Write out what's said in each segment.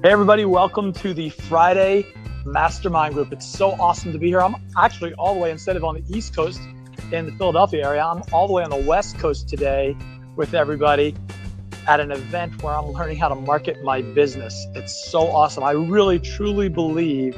Hey everybody, welcome to the Friday Mastermind Group. It's so awesome to be here. I'm actually all the way, instead of on the East Coast in the Philadelphia area, I'm all the way on the West Coast today with everybody at an event where I'm learning how to market my business. It's so awesome. I really, truly believe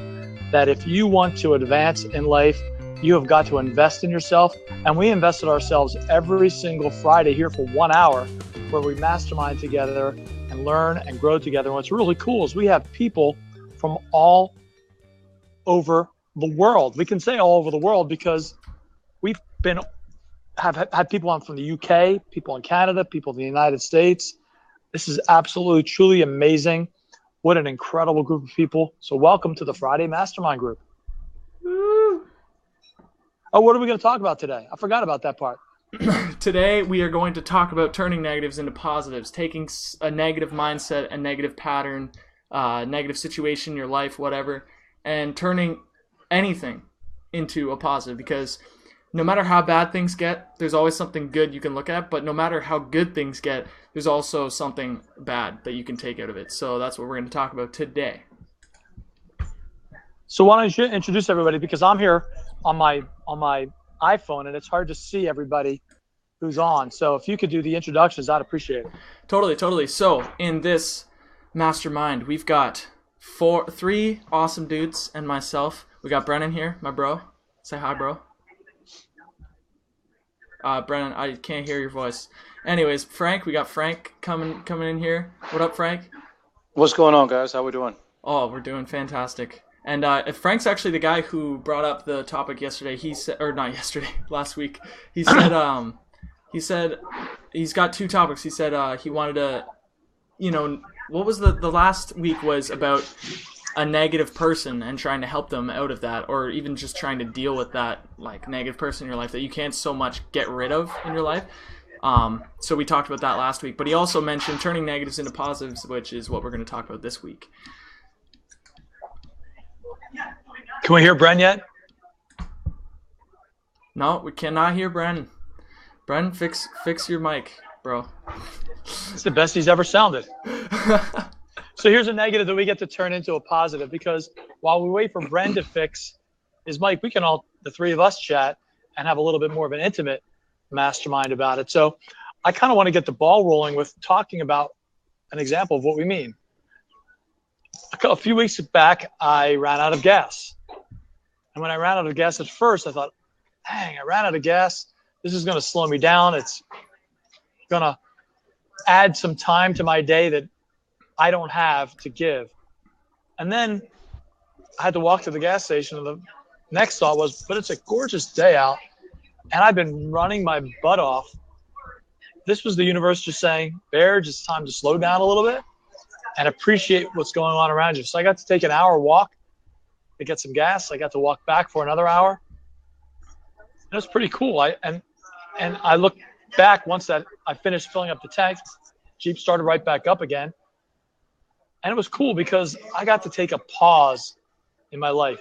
that if you want to advance in life, you have got to invest in yourself. And we invest in ourselves every single Friday here for 1 hour where we mastermind together and learn and grow together. And what's really cool is we have people from all over the world. We can say all over the world because we've have had people on from the UK, people in Canada, people in the United States. This is absolutely, truly amazing. What an incredible group of people. So welcome to the Friday Mastermind Group. Woo. Oh, what are we going to talk about today? I forgot about that part. Today, we are going to talk about turning negatives into positives, taking a negative mindset, a negative pattern, negative situation in your life, whatever, and turning anything into a positive. Because no matter how bad things get, there's always something good you can look at. But no matter how good things get, there's also something bad that you can take out of it. So that's what we're going to talk about today. So why don't you introduce everybody? Because I'm here on my iPhone, and it's hard to see everybody who's on. So if you could do the introductions, I'd appreciate it. Totally. So in this mastermind, we've got three awesome dudes and myself. We got Brennan here, my bro. Say hi, bro. Brennan, I can't hear your voice. Anyways, Frank, we got Frank coming in here. What up, Frank? What's going on, guys? How we doing? Oh, we're doing fantastic. And Frank's actually the guy who brought up the topic yesterday. He said, or not yesterday, last week. He said he's got two topics. He said he wanted to, what was the last week was about a negative person and trying to help them out of that, or even just trying to deal with that like negative person in your life that you can't so much get rid of in your life. So we talked about that last week. But he also mentioned turning negatives into positives, which is what we're going to talk about this week. Can we hear Bren yet? No, we cannot hear Bren. Bren, fix your mic, bro. It's the best he's ever sounded. So here's a negative that we get to turn into a positive, because while we wait for Bren to fix his mic, we can all, the three of us, chat and have a little bit more of an intimate mastermind about it. So I kind of want to get the ball rolling with talking about an example of what we mean. A few weeks back, I ran out of gas. And when I ran out of gas at first, I thought, dang, I ran out of gas. This is going to slow me down. It's going to add some time to my day that I don't have to give. And then I had to walk to the gas station. And the next thought was, but it's a gorgeous day out, and I've been running my butt off. This was the universe just saying, Bear, it's time to slow down a little bit and appreciate what's going on around you. So I got to take an hour walk to get some gas. I got to walk back for another hour. It was pretty cool. And I looked back once that I finished filling up the tank. Jeep started right back up again. And it was cool because I got to take a pause in my life.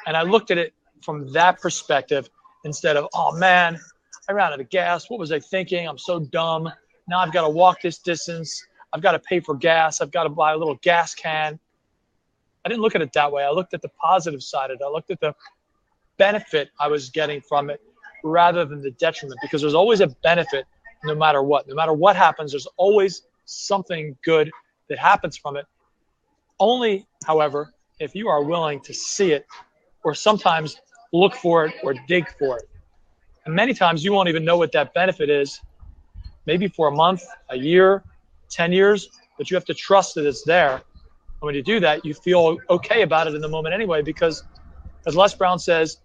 And I looked at it from that perspective instead of, oh man, I ran out of gas. What was I thinking? I'm so dumb. Now I've got to walk this distance. I've got to pay for gas. I've got to buy a little gas can. I didn't look at it that way. I looked at the positive side of it. I looked at the benefit I was getting from it rather than the detriment, because there's always a benefit no matter what. No matter what happens, there's always something good that happens from it. Only, however, if you are willing to see it, or sometimes look for it or dig for it. And many times you won't even know what that benefit is, maybe for a month, a year, 10 years, but you have to trust that it's there. And when you do that, you feel okay about it in the moment anyway, because as Les Brown says,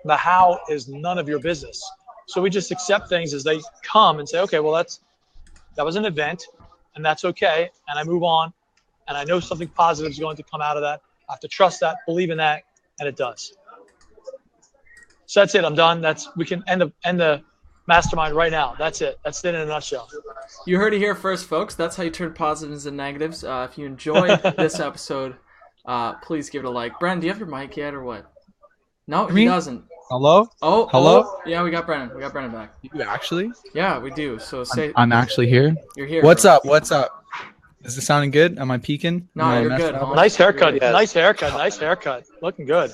the how is none of your business. So we just accept things as they come and say, okay, well, that was an event, and that's okay. And I move on, and I know something positive is going to come out of that. I have to trust that, believe in that, and it does. So that's it. I'm done. We can end the mastermind right now. That's it. That's it in a nutshell. You heard it here first, folks. That's how you turn positives into negatives. If you enjoyed this episode, please give it a like. Brennan, do you have your mic yet or what? No, he doesn't. Hello? Oh, hello? Oh, yeah, we got Brennan. We got Brennan back. You actually? Yeah, we do. So say I'm actually here. You're here. What's up? What's up? Is it sounding good? Am I peaking? No, Am I you're messing good, up? Hans. Nice haircut. Yes. Nice haircut. Nice haircut. Looking good.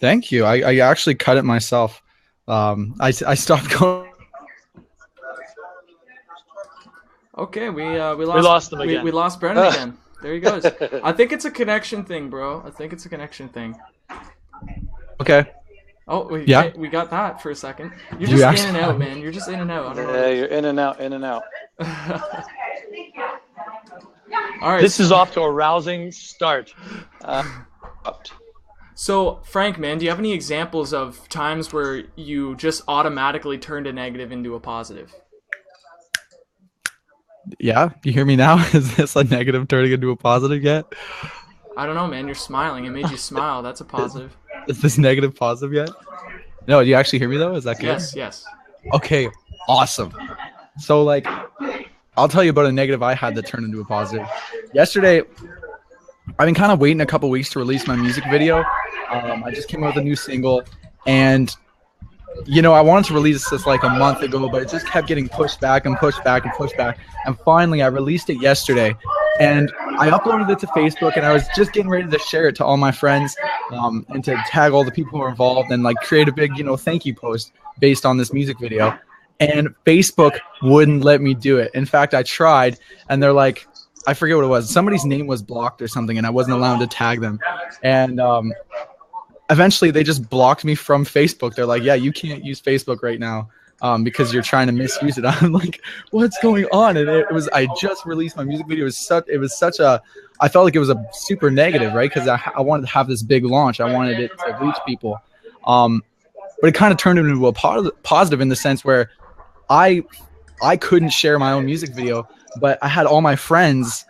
Thank you. I actually cut it myself. I stopped going. Okay, we lost him again. We lost Brennan again. There he goes. I think it's a connection thing, bro. I think it's a connection thing. Okay. Oh, Yeah. we got that for a second. You're You just actually- in and out, man. You're just in and out. I don't know. Yeah, you're in and out, in and out. All right. This is off to a rousing start. So, Frank, man, do you have any examples of times where you just automatically turned a negative into a positive? Yeah, you hear me now? Is this a negative turning into a positive yet? I don't know, man. You're smiling. It made you smile. That's a positive. Is this negative positive yet? No, do you actually hear me though? Is that good? Yes, yes. Okay, awesome. So like, I'll tell you about a negative I had that turned into a positive. Yesterday, I've been kind of waiting a couple weeks to release my music video. I just came out with a new single, and you know, I wanted to release this like a month ago, but it just kept getting pushed back and pushed back and pushed back. And finally, I released it yesterday, and I uploaded it to Facebook, and I was just getting ready to share it to all my friends, and to tag all the people who are involved and like create a big, you know, thank you post based on this music video. And Facebook wouldn't let me do it. In fact, I tried, and they're like, I forget what it was. Somebody's name was blocked or something, and I wasn't allowed to tag them. And eventually, they just blocked me from Facebook. They're like, yeah, you can't use Facebook right now because you're trying to misuse it. I'm like, what's going on? And it was, I just released my music video. It was such a, I felt like it was a super negative, right? Because I wanted to have this big launch. I wanted it to reach people. But it kind of turned into a positive in the sense where I couldn't share my own music video, but I had all my friends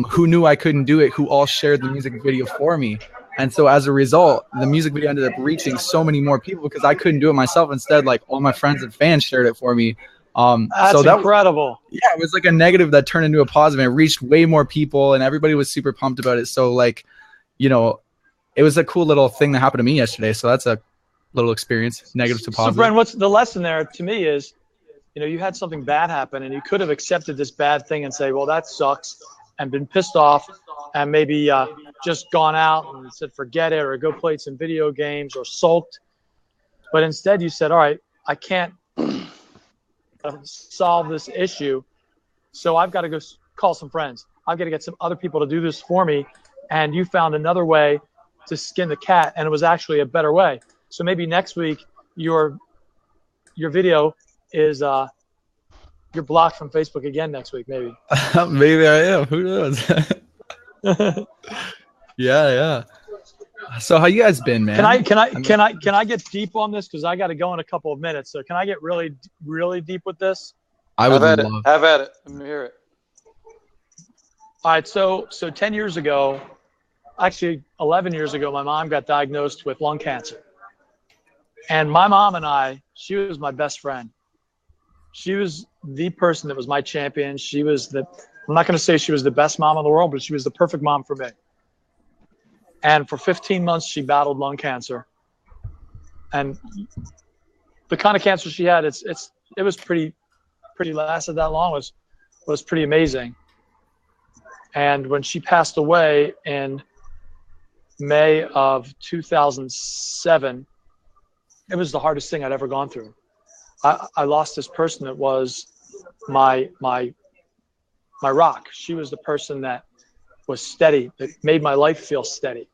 who knew I couldn't do it, who all shared the music video for me. And so as a result, the music video ended up reaching so many more people because I couldn't do it myself. Instead, like all my friends and fans shared it for me. That's incredible. Yeah, it was like a negative that turned into a positive, and it reached way more people, and everybody was super pumped about it. So like, you know, it was a cool little thing that happened to me yesterday. So that's a little experience, negative to positive. So, Brent, what's the lesson there to me is, you know, you had something bad happen, and you could have accepted this bad thing and say, well, that sucks, and been pissed off, and maybe just gone out and said, forget it, or go play some video games, or sulked. But instead, you said, all right, I can't solve this issue, so I've got to go call some friends. I've got to get some other people to do this for me. And you found another way to skin the cat, and it was actually a better way. So maybe next week, your video is you're blocked from Facebook again next week, maybe. Maybe I am. Who knows? Yeah. So how you guys been, man? Can I get deep on this, because I got to go in a couple of minutes. So can I get really, really deep with this? I would love. Have at it. Let me hear it. All right. So 10 years ago, actually 11 years ago, my mom got diagnosed with lung cancer. And my mom and I, she was my best friend. She was the person that was my champion. I'm not going to say she was the best mom in the world, but she was the perfect mom for me. And for 15 months, she battled lung cancer. And the kind of cancer she had, it was pretty lasted that long, was pretty amazing. And when she passed away in May of 2007, it was the hardest thing I'd ever gone through. I lost this person that was my rock. She was the person that was steady, that made my life feel steady.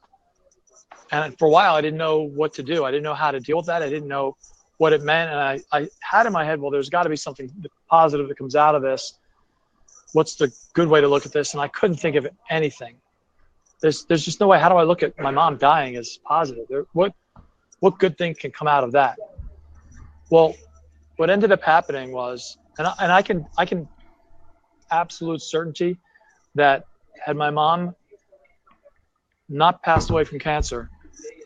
And for a while, I didn't know what to do. I didn't know how to deal with that. I didn't know what it meant. And I had in my head, well, there's got to be something positive that comes out of this. What's the good way to look at this? And I couldn't think of anything. There's just no way. How do I look at my mom dying as positive? What good thing can come out of that? Well, what ended up happening was, and I can absolute certainty that had my mom not passed away from cancer,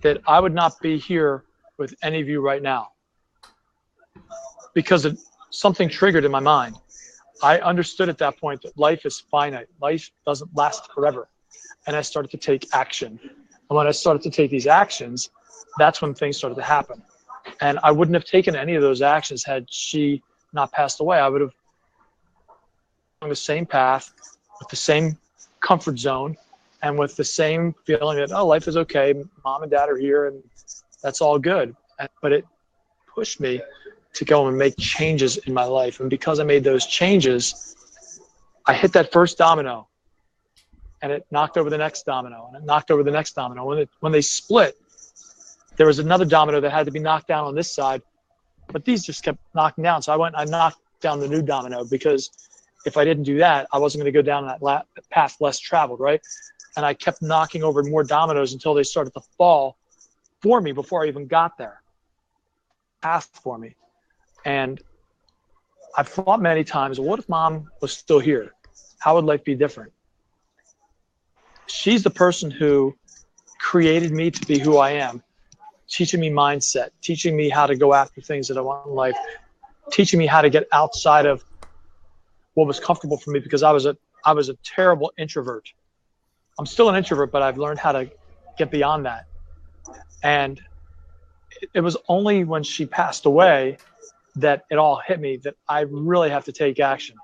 that I would not be here with any of you right now, because something triggered in my mind. I understood at that point that life is finite. Life doesn't last forever. And I started to take action. And when I started to take these actions, that's when things started to happen. And I wouldn't have taken any of those actions had she not passed away. I would have on the same path with the same comfort zone and with the same feeling that, oh, life is okay. Mom and dad are here and that's all good. But it pushed me to go and make changes in my life. And because I made those changes, I hit that first domino and it knocked over the next domino and it knocked over the next domino. When they split, there was another domino that had to be knocked down on this side, but these just kept knocking down. So I knocked down the new domino, because if I didn't do that, I wasn't going to go down that path less traveled, right? And I kept knocking over more dominoes until they started to fall for me before I even got there. Path for me. And I've thought many times, what if mom was still here? How would life be different? She's the person who created me to be who I am, teaching me mindset, teaching me how to go after things that I want in life, teaching me how to get outside of what was comfortable for me, because I was a terrible introvert. I'm still an introvert, but I've learned how to get beyond that. And it was only when she passed away that it all hit me that I really have to take action.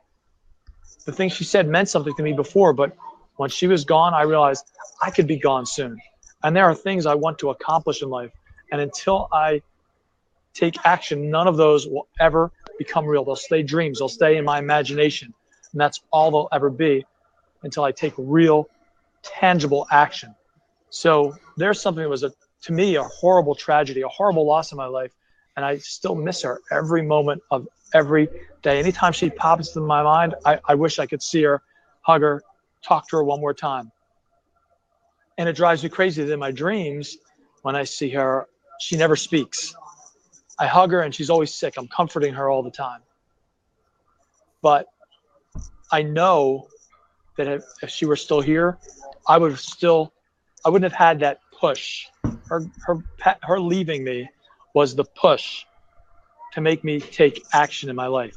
The things she said meant something to me before, but when she was gone, I realized I could be gone soon. And there are things I want to accomplish in life. And until I take action, none of those will ever become real. They'll stay dreams. They'll stay in my imagination. And that's all they'll ever be until I take real, tangible action. So there's something that was, to me, a horrible tragedy, a horrible loss in my life. And I still miss her every moment of every day. Anytime she pops into my mind, I wish I could see her, hug her, talk to her one more time. And it drives me crazy that in my dreams, when I see her, she never speaks. I hug her and she's always sick. I'm comforting her all the time. But I know that if she were still here, I wouldn't have had that push. Her leaving me was the push to make me take action in my life.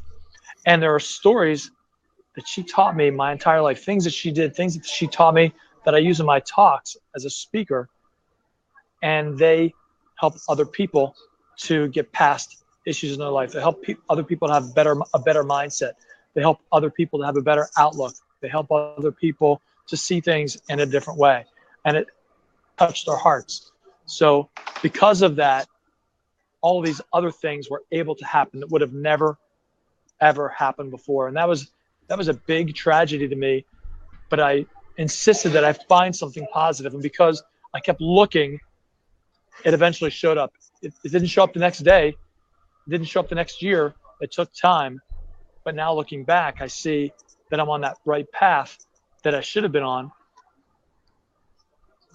And there are stories that she taught me my entire life, things that she did, things that she taught me that I use in my talks as a speaker. And they help other people to get past issues in their life. They help other people to have a better mindset. They help other people to have a better outlook. They help other people to see things in a different way. And it touched their hearts. So because of that, all of these other things were able to happen that would have never, ever happened before. And that was a big tragedy to me. But I insisted that I find something positive. And because I kept looking, it eventually showed up. It didn't show up the next day. It didn't show up the next year. It took time. But now looking back, I see that I'm on that right path that I should have been on.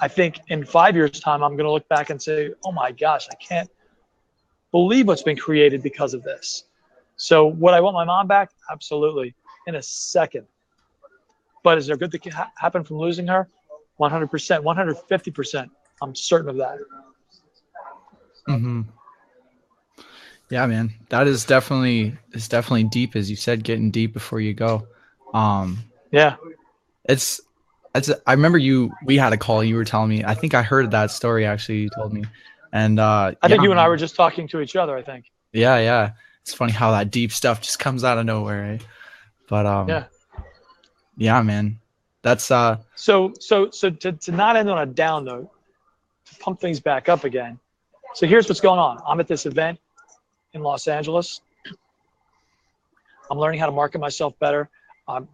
I think in 5 years' time, I'm going to look back and say, oh my gosh, I can't believe what's been created because of this. So would I want my mom back? Absolutely. In a second. But is there good that can happen from losing her? 100%, 150%. I'm certain of that. Mm-hmm. Yeah, man, that is definitely deep, as you said, getting deep before you go. Yeah, it's. I remember we had a call. You were telling me. I think I heard that story actually. You told me, and I think you and I were just talking to each other. I think. Yeah. It's funny how that deep stuff just comes out of nowhere, right? But yeah, man, that's So to not end on a down note, to pump things back up again. So here's what's going on. I'm at this event in Los Angeles. I'm learning how to market myself better. I'm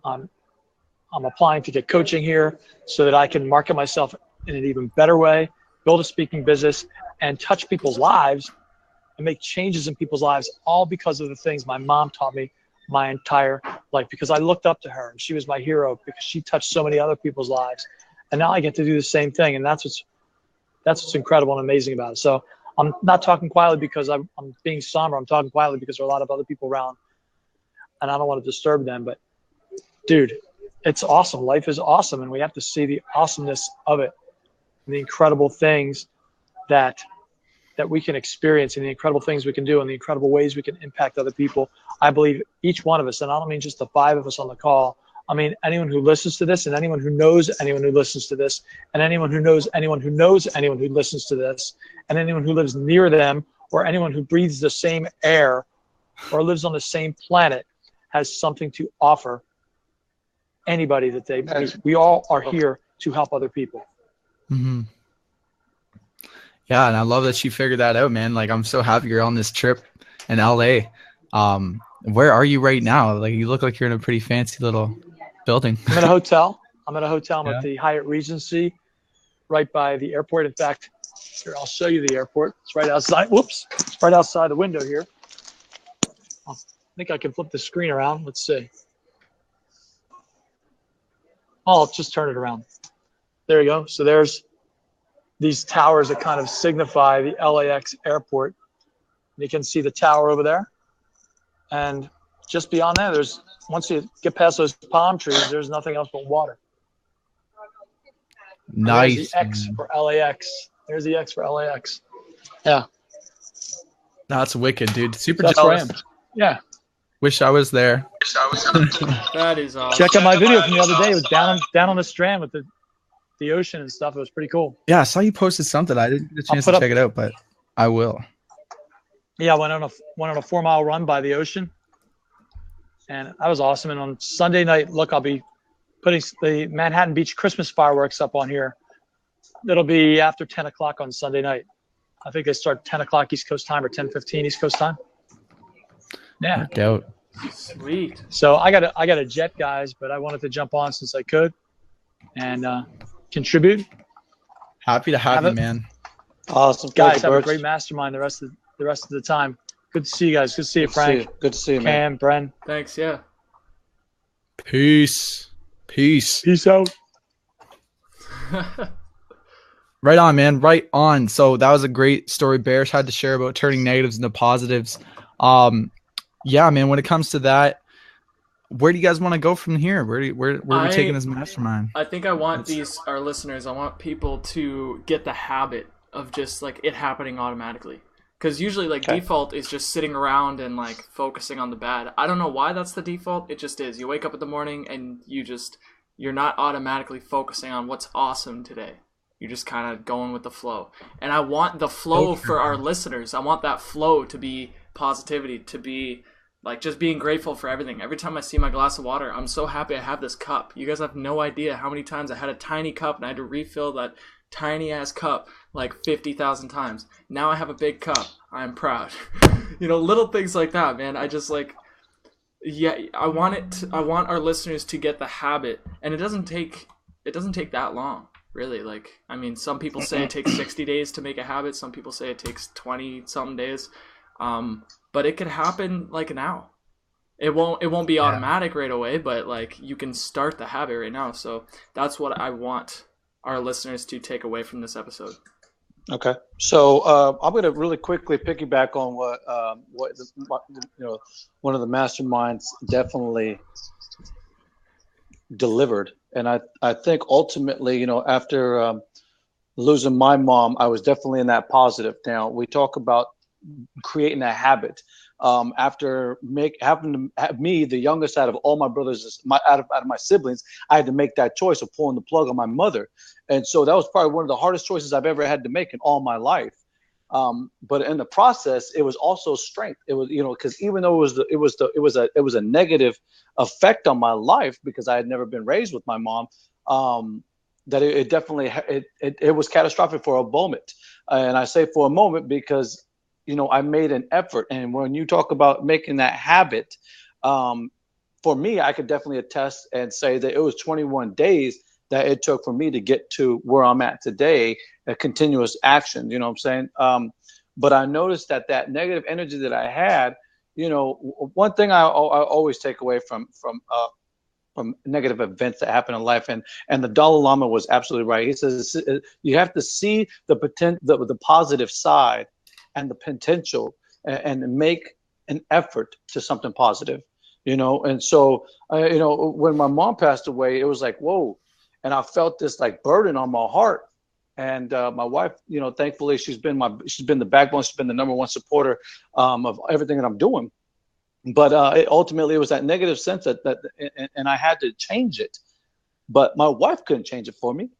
applying to get coaching here so that I can market myself in an even better way, build a speaking business, and touch people's lives and make changes in people's lives, all because of the things my mom taught me my entire life, because I looked up to her and she was my hero because she touched so many other people's lives. And now I get to do the same thing. And that's what's incredible and amazing about it. So I'm not talking quietly because I'm being somber. I'm talking quietly because there are a lot of other people around and I don't want to disturb them. But dude, it's awesome. Life is awesome. And we have to see the awesomeness of it and the incredible things that we can experience and the incredible things we can do and the incredible ways we can impact other people. I believe each one of us, and I don't mean just the 5 of us on the call, I mean anyone who listens to this and anyone who knows anyone who listens to this and anyone who knows anyone who knows anyone who listens to this and anyone who lives near them or anyone who breathes the same air or lives on the same planet has something to offer anybody that they meet. We all are here to help other people. Mm-hmm. Yeah, and I love that you figured that out, man. Like, I'm so happy you're on this trip in LA. Where are you right now? Like, you look like you're in a pretty fancy little building. I'm at a hotel. I'm Yeah. at the Hyatt Regency, right by the airport. In fact, here, I'll show you the airport. It's right outside. Whoops. It's right outside the window here. I think I can flip the screen around. Let's see. I'll just turn it around. There you go. So there's these towers that kind of signify the LAX airport. You can see the tower over there. And just beyond that, once you get past those palm trees, there's nothing else but water. Nice. There's the X for LAX. There's the X for LAX. Yeah. That's wicked, dude. Super That's where I jealous. am. Yeah. Wish I was there. That is awesome. Check out my video from the other day. It was down on the strand with the ocean and stuff. It was pretty cool. Yeah, I saw you posted something. I didn't get a chance to check it out, but I will. Yeah, I went on a 4-mile run by the ocean, and that was awesome. And on Sunday night, look, I'll be putting the Manhattan Beach Christmas fireworks up on here. It'll be after 10 o'clock on Sunday night. I think they start 10 o'clock East Coast time or 10:15 East Coast time. Yeah. Worked out. Sweet. So I got a jet, guys, but I wanted to jump on since I could and contribute. Happy to have you, man. Awesome. Guys, have a Birch. great mastermind the rest of the time. Good to see you guys. Good to see you, Good to see Frank. you. Good to see you, man. Cam, Bren. Thanks. Yeah. Peace. Peace out. Right on, man. Right on. So that was a great story Bears had to share about turning negatives into positives. Yeah, man, when it comes to that, where do you guys want to go from here? Where are we taking this mastermind? I think I want our listeners, I want people to get the habit of just like it happening automatically. Because usually like default is just sitting around and like focusing on the bad. I don't know why that's the default. It just is. You wake up in the morning and you're not automatically focusing on what's awesome today. You're just kind of going with the flow. And I want the flow for our listeners. I want that flow to be positivity, to be like just being grateful for everything. Every time I see my glass of water, I'm so happy I have this cup. You guys have no idea how many times I had a tiny cup and I had to refill that tiny ass cup like 50,000 times. Now I have a big cup. I'm proud. Little things like that, man. I just like, yeah, I want our listeners to get the habit, and it doesn't take that long. Really, like, I mean, some people say it takes 60 days to make a habit. Some people say it takes 20-something days. But it could happen like now. It won't be automatic right away, but like you can start the habit right now. So that's what I want our listeners to take away from this episode. Okay, so I'm going to really quickly piggyback on what one of the masterminds definitely delivered, and I think ultimately, after losing my mom, I was definitely in that positive. Now we talk about creating a habit. After having to have me, the youngest out of all my brothers, out of my siblings, I had to make that choice of pulling the plug on my mother, and so that was probably one of the hardest choices I've ever had to make in all my life. But in the process, it was also strength. It was, because even though it was a negative effect on my life because I had never been raised with my mom, that it definitely it was catastrophic for a moment, and I say for a moment because I made an effort. And when you talk about making that habit, for me, I could definitely attest and say that it was 21 days that it took for me to get to where I'm at today, a continuous action, you know what I'm saying? But I noticed that negative energy that I had, one thing I always take away from negative events that happen in life, and the Dalai Lama was absolutely right. He says you have to see the positive side and the potential, and make an effort to something positive, And so, when my mom passed away, it was like, whoa. And I felt this like burden on my heart. And my wife, thankfully she's been the backbone. She's been the number one supporter of everything that I'm doing. But ultimately it was that negative sense that and I had to change it. But my wife couldn't change it for me.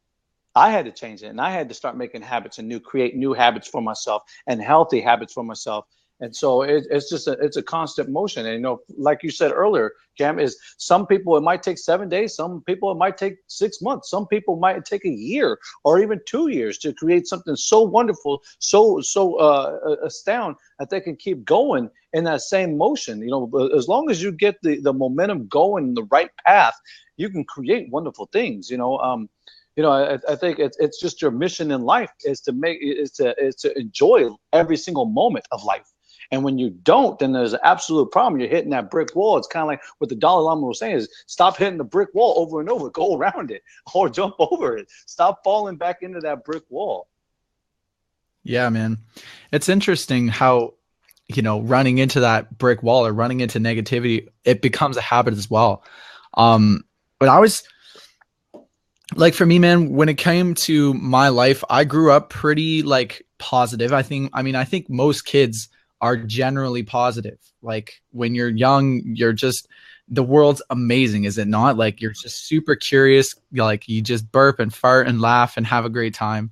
I had to change it, and I had to start making habits and create new habits for myself and healthy habits for myself. And so it's just it's a constant motion. And, you know, like you said earlier, Cam, is some people it might take 7 days, some people it might take 6 months, some people might take a year or even 2 years to create something so wonderful, so astounding that they can keep going in that same motion. You know, as long as you get the momentum going in the right path, you can create wonderful things. You know, I think it's just your mission in life is to enjoy every single moment of life. And when you don't, then there's an absolute problem. You're hitting that brick wall. It's kind of like what the Dalai Lama was saying is stop hitting the brick wall over and over, go around it or jump over it. Stop falling back into that brick wall. Yeah, man. It's interesting how, you know, running into that brick wall or running into negativity, it becomes a habit as well. But I was like, for me, man, when it came to my life, I grew up pretty like positive. I think most kids are generally positive. Like when you're young, you're just, the world's amazing, is it not? Like you're just super curious. Like you just burp and fart and laugh and have a great time.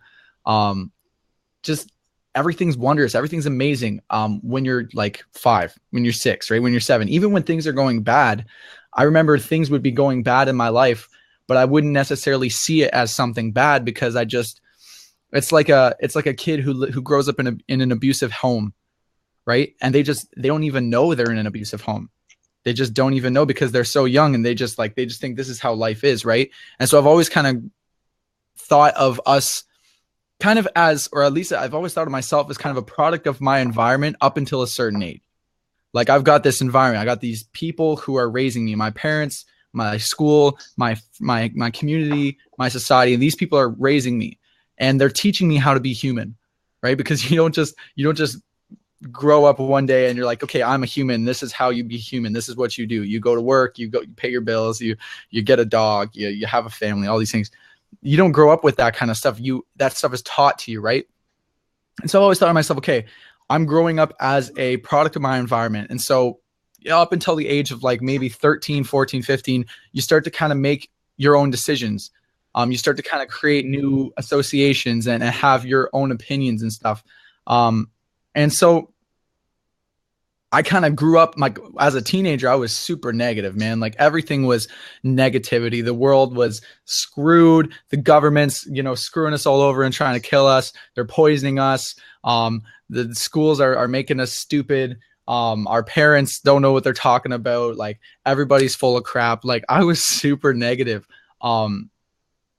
Just everything's wondrous. Everything's amazing. When you're like 5, when you're 6, right? When you're 7, even when things are going bad, I remember things would be going bad in my life, but I wouldn't necessarily see it as something bad because it's like a kid who grows up in an abusive home. Right. And they don't even know they're in an abusive home. They just don't even know because they're so young and they just think this is how life is. Right. And so I've always kind of thought of us kind of as, or at least I've always thought of myself as kind of a product of my environment up until a certain age. Like I've got this environment. I got these people who are raising me, my parents, my school, my community, my society. And these people are raising me and they're teaching me how to be human. Right. Because you don't just grow up one day and you're like, okay, I'm a human. This is how you be human. This is what you do. You go to work, you pay your bills, you get a dog, you have a family, all these things. You don't grow up with that kind of stuff. That stuff is taught to you, right? And so I always thought to myself, okay, I'm growing up as a product of my environment. And so up until the age of like maybe 13, 14, 15, you start to kind of make your own decisions. You start to kind of create new associations and have your own opinions and stuff. And so I kind of grew up like as a teenager, I was super negative, man. Like everything was negativity. The world was screwed. The government's, screwing us all over and trying to kill us. They're poisoning us. The schools are making us stupid. Our parents don't know what they're talking about. Like everybody's full of crap. Like I was super negative. And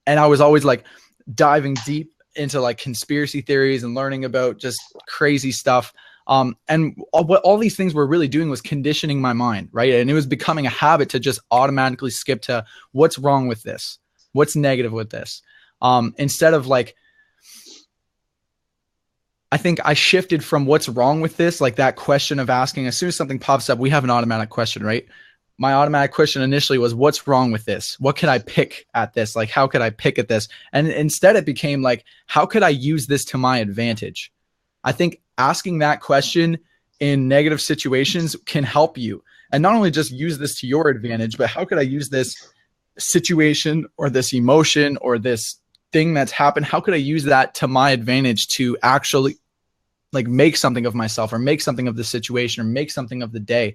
I was always like diving deep into like conspiracy theories and learning about just crazy stuff. And what all these things were really doing was conditioning my mind, right? And it was becoming a habit to just automatically skip to what's wrong with this? What's negative with this? Instead of like, I think I shifted from what's wrong with this, like that question of asking, as soon as something pops up, we have an automatic question, right? My automatic question initially was, what's wrong with this? What could I pick at this? Like, how could I pick at this? And instead it became like, how could I use this to my advantage? I think asking that question in negative situations can help you. And not only just use this to your advantage, but how could I use this situation or this emotion or this thing that's happened? How could I use that to my advantage to actually like make something of myself or make something of the situation or make something of the day?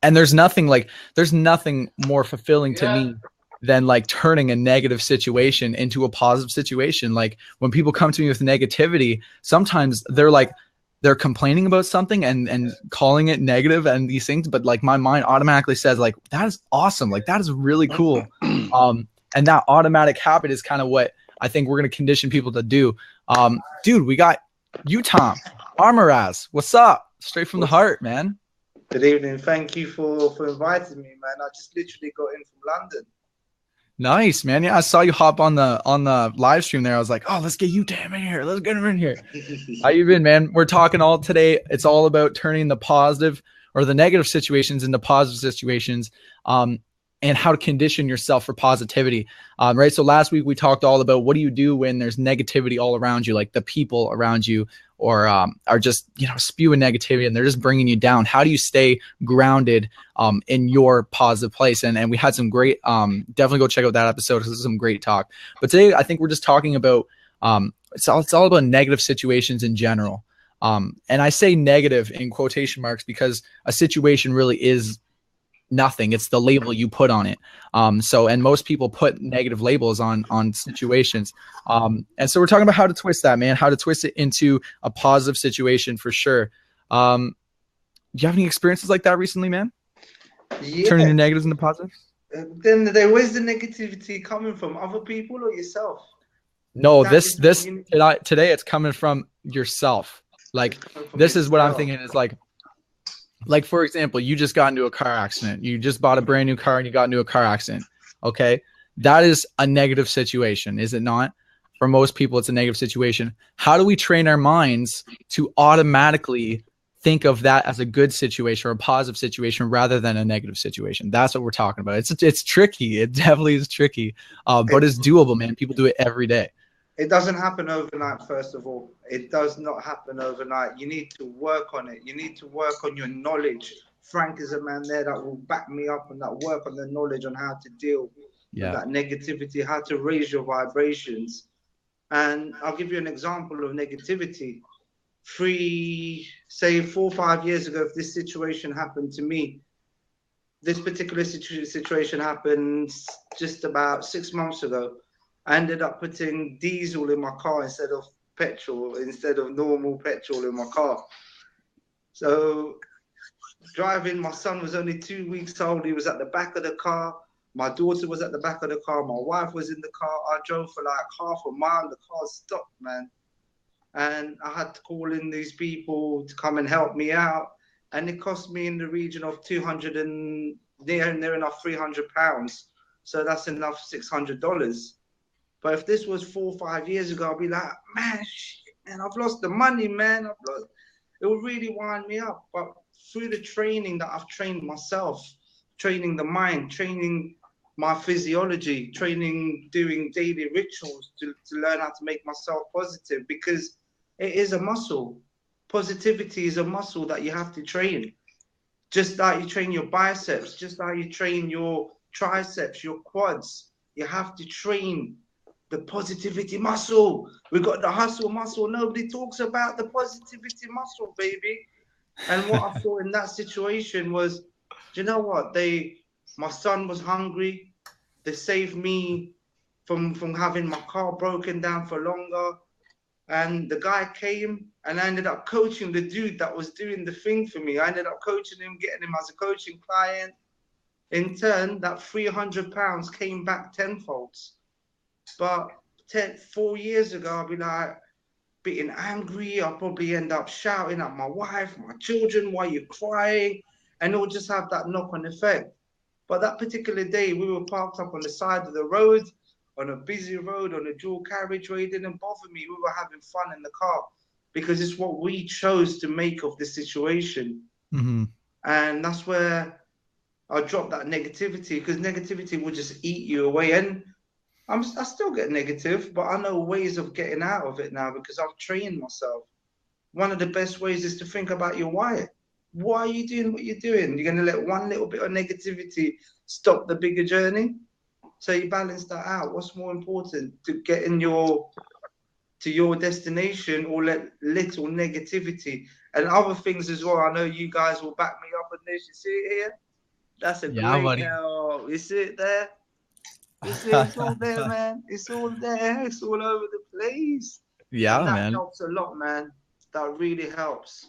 And there's nothing more fulfilling to me than like turning a negative situation into a positive situation. Like when people come to me with negativity, sometimes they're complaining about something and calling it negative and these things, but like my mind automatically says like, that is awesome. Like that is really cool. And that automatic habit is kind of what I think we're going to condition people to do. Dude, we got you, Tom Armoraz. What's up? Straight from the heart, man. Good evening. Thank you for inviting me, man. I just literally got in from London. Nice, man. Yeah, I saw you hop on the live stream there. I was like, oh, let's get you damn in here. Let's get him in here. How you been, man? We're talking all today. It's all about turning the positive or the negative situations into positive situations, and how to condition yourself for positivity. Right. So last week we talked all about what do you do when there's negativity all around you, like the people around you or are just, spewing negativity and they're just bringing you down. How do you stay grounded in your positive place? And we had some great, definitely go check out that episode because this is some great talk. But today I think we're just talking about, it's all about negative situations in general. And I say negative in quotation marks because a situation really is nothing. It's the label you put on it. And most people put negative labels on situations. And so we're talking about how to twist that, man, how to twist it into a positive situation for sure. Do you have any experiences like that recently, man? Yeah. Turning your negatives into positives? Then where's the negativity coming from? Other people or yourself? No, That is what you need. today it's coming from yourself. Like, It's coming from this is what I'm yourself. thinking is like, for example, you just got into a car accident. You just bought a brand new car and you got into a car accident. Okay. That is a negative situation, is it not? For most people, it's a negative situation. How do we train our minds to automatically think of that as a good situation or a positive situation rather than a negative situation? That's what we're talking about. It's tricky. It definitely is tricky, but it's doable, man. People do it every day. It doesn't happen overnight, first of all. It does not happen overnight. You need to work on it. You need to work on your knowledge. Frank is a man there that will back me up and that work on the knowledge on how to deal with that negativity, how to raise your vibrations. And I'll give you an example of negativity. 4 or 5 years ago, if this situation happened to me, this particular situation happened just about 6 months ago. I ended up putting diesel in my car instead of petrol, instead of normal petrol in my car. So driving, my son was only 2 weeks old. He was at the back of the car. My daughter was at the back of the car. My wife was in the car. I drove for like half a mile. The car stopped, man. And I had to call in these people to come and help me out. And it cost me in the region of 200 and near enough £300. So that's enough $600. But if this was 4 or 5 years ago, I'd be like, man, shit, man, I've lost the money, man. It would really wind me up. But through the training that I've trained myself, training the mind, training my physiology, doing daily rituals to learn how to make myself positive, because it is a muscle. Positivity is a muscle that you have to train. Just like you train your biceps, just like you train your triceps, your quads, you have to train the positivity muscle. We got the hustle muscle. Nobody talks about the positivity muscle, baby. And what I saw in that situation was, do you know what? My son was hungry. They saved me from having my car broken down for longer. And the guy came and I ended up coaching the dude that was doing the thing for me. I ended up coaching him, getting him as a coaching client. In turn, that £300 came back tenfold. But 4 years ago, I'll be like, being angry. I'll probably end up shouting at my wife, my children, why you crying? And it'll just have that knock-on effect. But that particular day, we were parked up on the side of the road, on a busy road, on a dual carriageway. It didn't bother me. We were having fun in the car because it's what we chose to make of the situation. Mm-hmm. And that's where I dropped that negativity, because negativity will just eat you away. And I still get negative, but I know ways of getting out of it now because I've trained myself. One of the best ways is to think about your why. Why are you doing what you're doing? You're going to let one little bit of negativity stop the bigger journey? So you balance that out. What's more important, to get to your destination, or let little negativity and other things as well? I know you guys will back me up on this. You see it here? That's a great help. You see it there? You see, it's all there, man. It's all there. It's all over the place. Yeah, and that man. helps a lot, man. That really helps.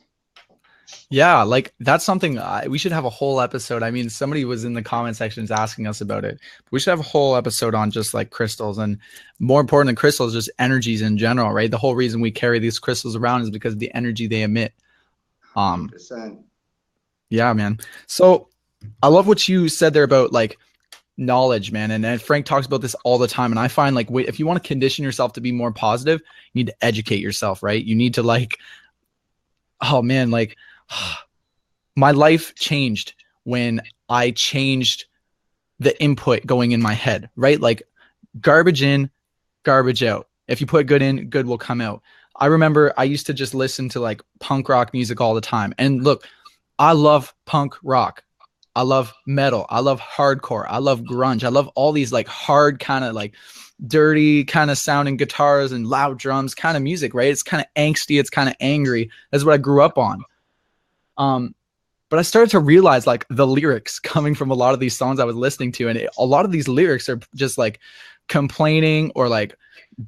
Yeah, like that's something we should have a whole episode. I mean, somebody was in the comment sections asking us about it. We should have a whole episode on just like crystals, and more important than crystals, just energies in general, right? The whole reason we carry these crystals around is because of the energy they emit. 100%. Yeah, man. So I love what you said there about like knowledge, man. And Frank talks about this all the time. And I find like, if you want to condition yourself to be more positive, you need to educate yourself, right? You need to like, oh man, like my life changed when I changed the input going in my head, right? Like garbage in, garbage out. If you put good in, good will come out. I remember I used to just listen to like punk rock music all the time. And look, I love punk rock. I love metal. I love hardcore. I love grunge. I love all these like hard kind of like dirty kind of sounding guitars and loud drums kind of music, right? It's kind of angsty. It's kind of angry. That's what I grew up on. But I started to realize like the lyrics coming from a lot of these songs I was listening to. And a lot of these lyrics are just like complaining or like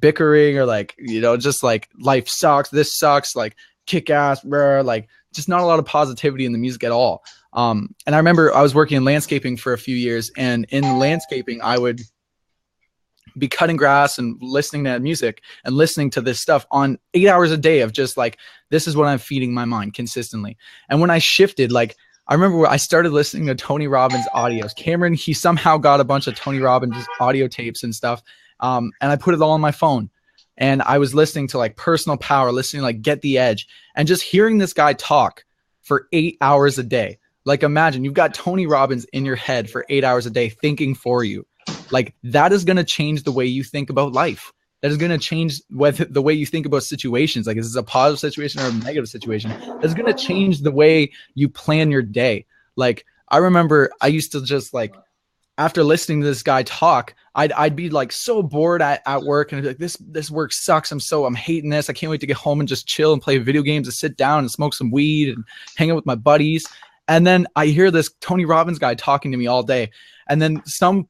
bickering or like, you know, just like life sucks. This sucks. Like kick ass, like just not a lot of positivity in the music at all. And I remember I was working in landscaping for a few years, and in landscaping, I would be cutting grass and listening to music and listening to this stuff on 8 hours a day of just like, this is what I'm feeding my mind consistently. And when I shifted, like, I remember I started listening to Tony Robbins audios. Cameron, he somehow got a bunch of Tony Robbins audio tapes and stuff. And I put it all on my phone, and I was listening to like Personal Power, listening to like Get the Edge, and just hearing this guy talk for 8 hours a day. Like, imagine you've got Tony Robbins in your head for 8 hours a day thinking for you. Like, that is going to change the way you think about life. That is going to change the way you think about situations. Like, is this a positive situation or a negative situation? That's going to change the way you plan your day. Like, I remember I used to just like, after listening to this guy talk, I'd be like so bored at work, and I'd be like, this work sucks. I'm hating this. I can't wait to get home and just chill and play video games and sit down and smoke some weed and hang out with my buddies. And then I hear this Tony Robbins guy talking to me all day. And then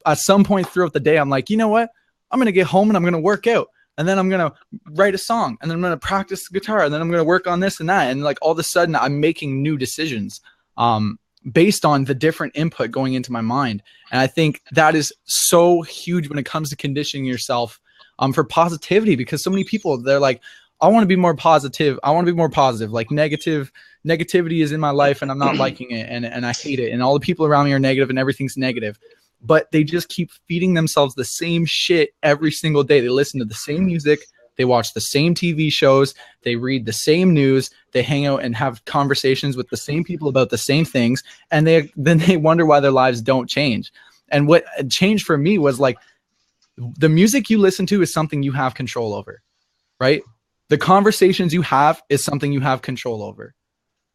at some point throughout the day, I'm like, you know what? I'm going to get home and I'm going to work out. And then I'm going to write a song. And then I'm going to practice the guitar. And then I'm going to work on this and that. And like all of a sudden I'm making new decisions based on the different input going into my mind. And I think that is so huge when it comes to conditioning yourself for positivity, because so many people, they're like, I want to be more positive. I want to be more positive. Like negativity is in my life and I'm not liking it, and I hate it. And all the people around me are negative and everything's negative. But they just keep feeding themselves the same shit every single day. They listen to the same music. They watch the same TV shows. They read the same news. They hang out and have conversations with the same people about the same things. And then they wonder why their lives don't change. And what changed for me was like, the music you listen to is something you have control over, right? The conversations you have is something you have control over.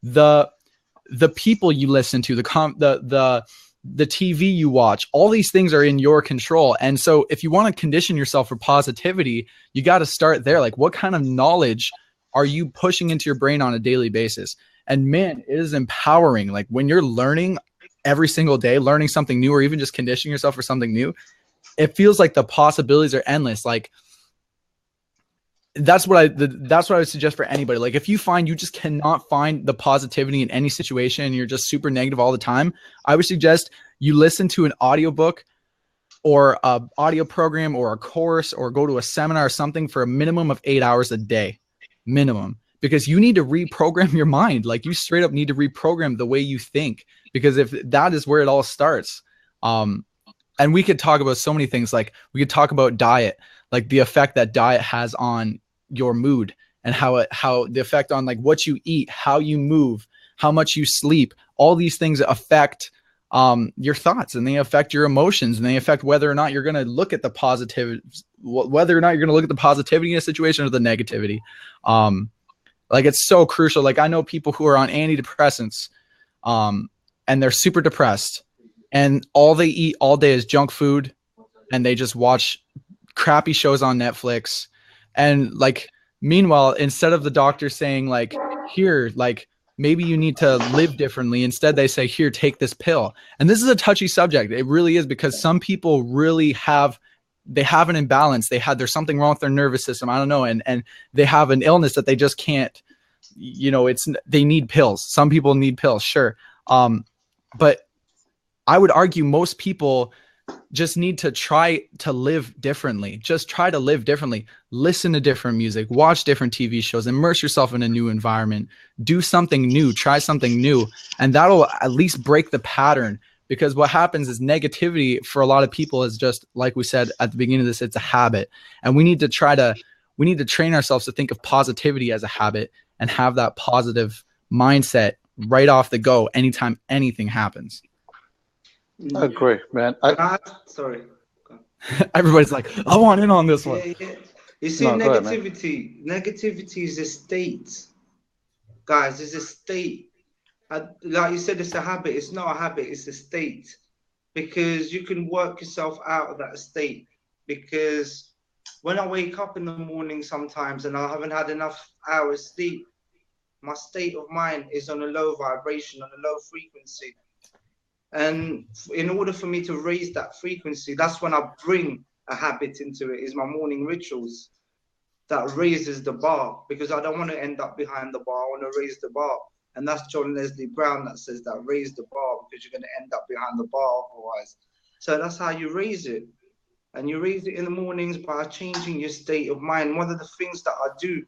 The people you listen to, the TV you watch, all these things are in your control. And so if you want to condition yourself for positivity, you got to start there. Like, what kind of knowledge are you pushing into your brain on a daily basis? And man, it is empowering. Like when you're learning every single day, learning something new, or even just conditioning yourself for something new, it feels like the possibilities are endless. Like, that's what I would suggest for anybody. Like, if you find you just cannot find the positivity in any situation and you're just super negative all the time, I would suggest you listen to an audiobook or a audio program or a course, or go to a seminar or something for a minimum of 8 hours a day, minimum, because you need to reprogram your mind. Like, you straight up need to reprogram the way you think, because if that is where it all starts. And we could talk about so many things. Like, we could talk about diet, like the effect that diet has on your mood, and how the effect on like what you eat, how you move, how much you sleep. All these things affect your thoughts, and they affect your emotions, and they affect whether or not you're going to look at the positive, whether or not you're going to look at the positivity in a situation or the negativity. Like, it's so crucial. Like, I know people who are on antidepressants, and they're super depressed, and all they eat all day is junk food, and they just watch crappy shows on Netflix. And like, meanwhile, instead of the doctor saying like, here, like, maybe you need to live differently, instead they say, here, take this pill. And this is a touchy subject. It really is, because some people really have an imbalance. There's something wrong with their nervous system. I don't know. And they have an illness that they just can't, they need pills. Some people need pills. Sure. But I would argue most people just need to try to live differently. Just try to live differently. Listen to different music, watch different TV shows, immerse yourself in a new environment, do something new, try something new. And that'll at least break the pattern, because what happens is negativity for a lot of people is just, like we said at the beginning of this, it's a habit. And we need to train ourselves to think of positivity as a habit and have that positive mindset right off the go anytime anything happens. I agree, man. Sorry. Everybody's like, I want in on this one. Yeah. You see, negativity is a state. Guys, it's a state. like you said, it's a habit. It's not a habit. It's a state, because you can work yourself out of that state. Because when I wake up in the morning sometimes and I haven't had enough hours sleep, my state of mind is on a low vibration, on a low frequency. And in order for me to raise that frequency, that's when I bring a habit into it, is my morning rituals that raises the bar, because I don't want to end up behind the bar. I want to raise the bar. And that's John Leslie Brown that says that, raise the bar, because you're going to end up behind the bar otherwise. So that's how you raise it. And you raise it in the mornings by changing your state of mind. One of the things that I do,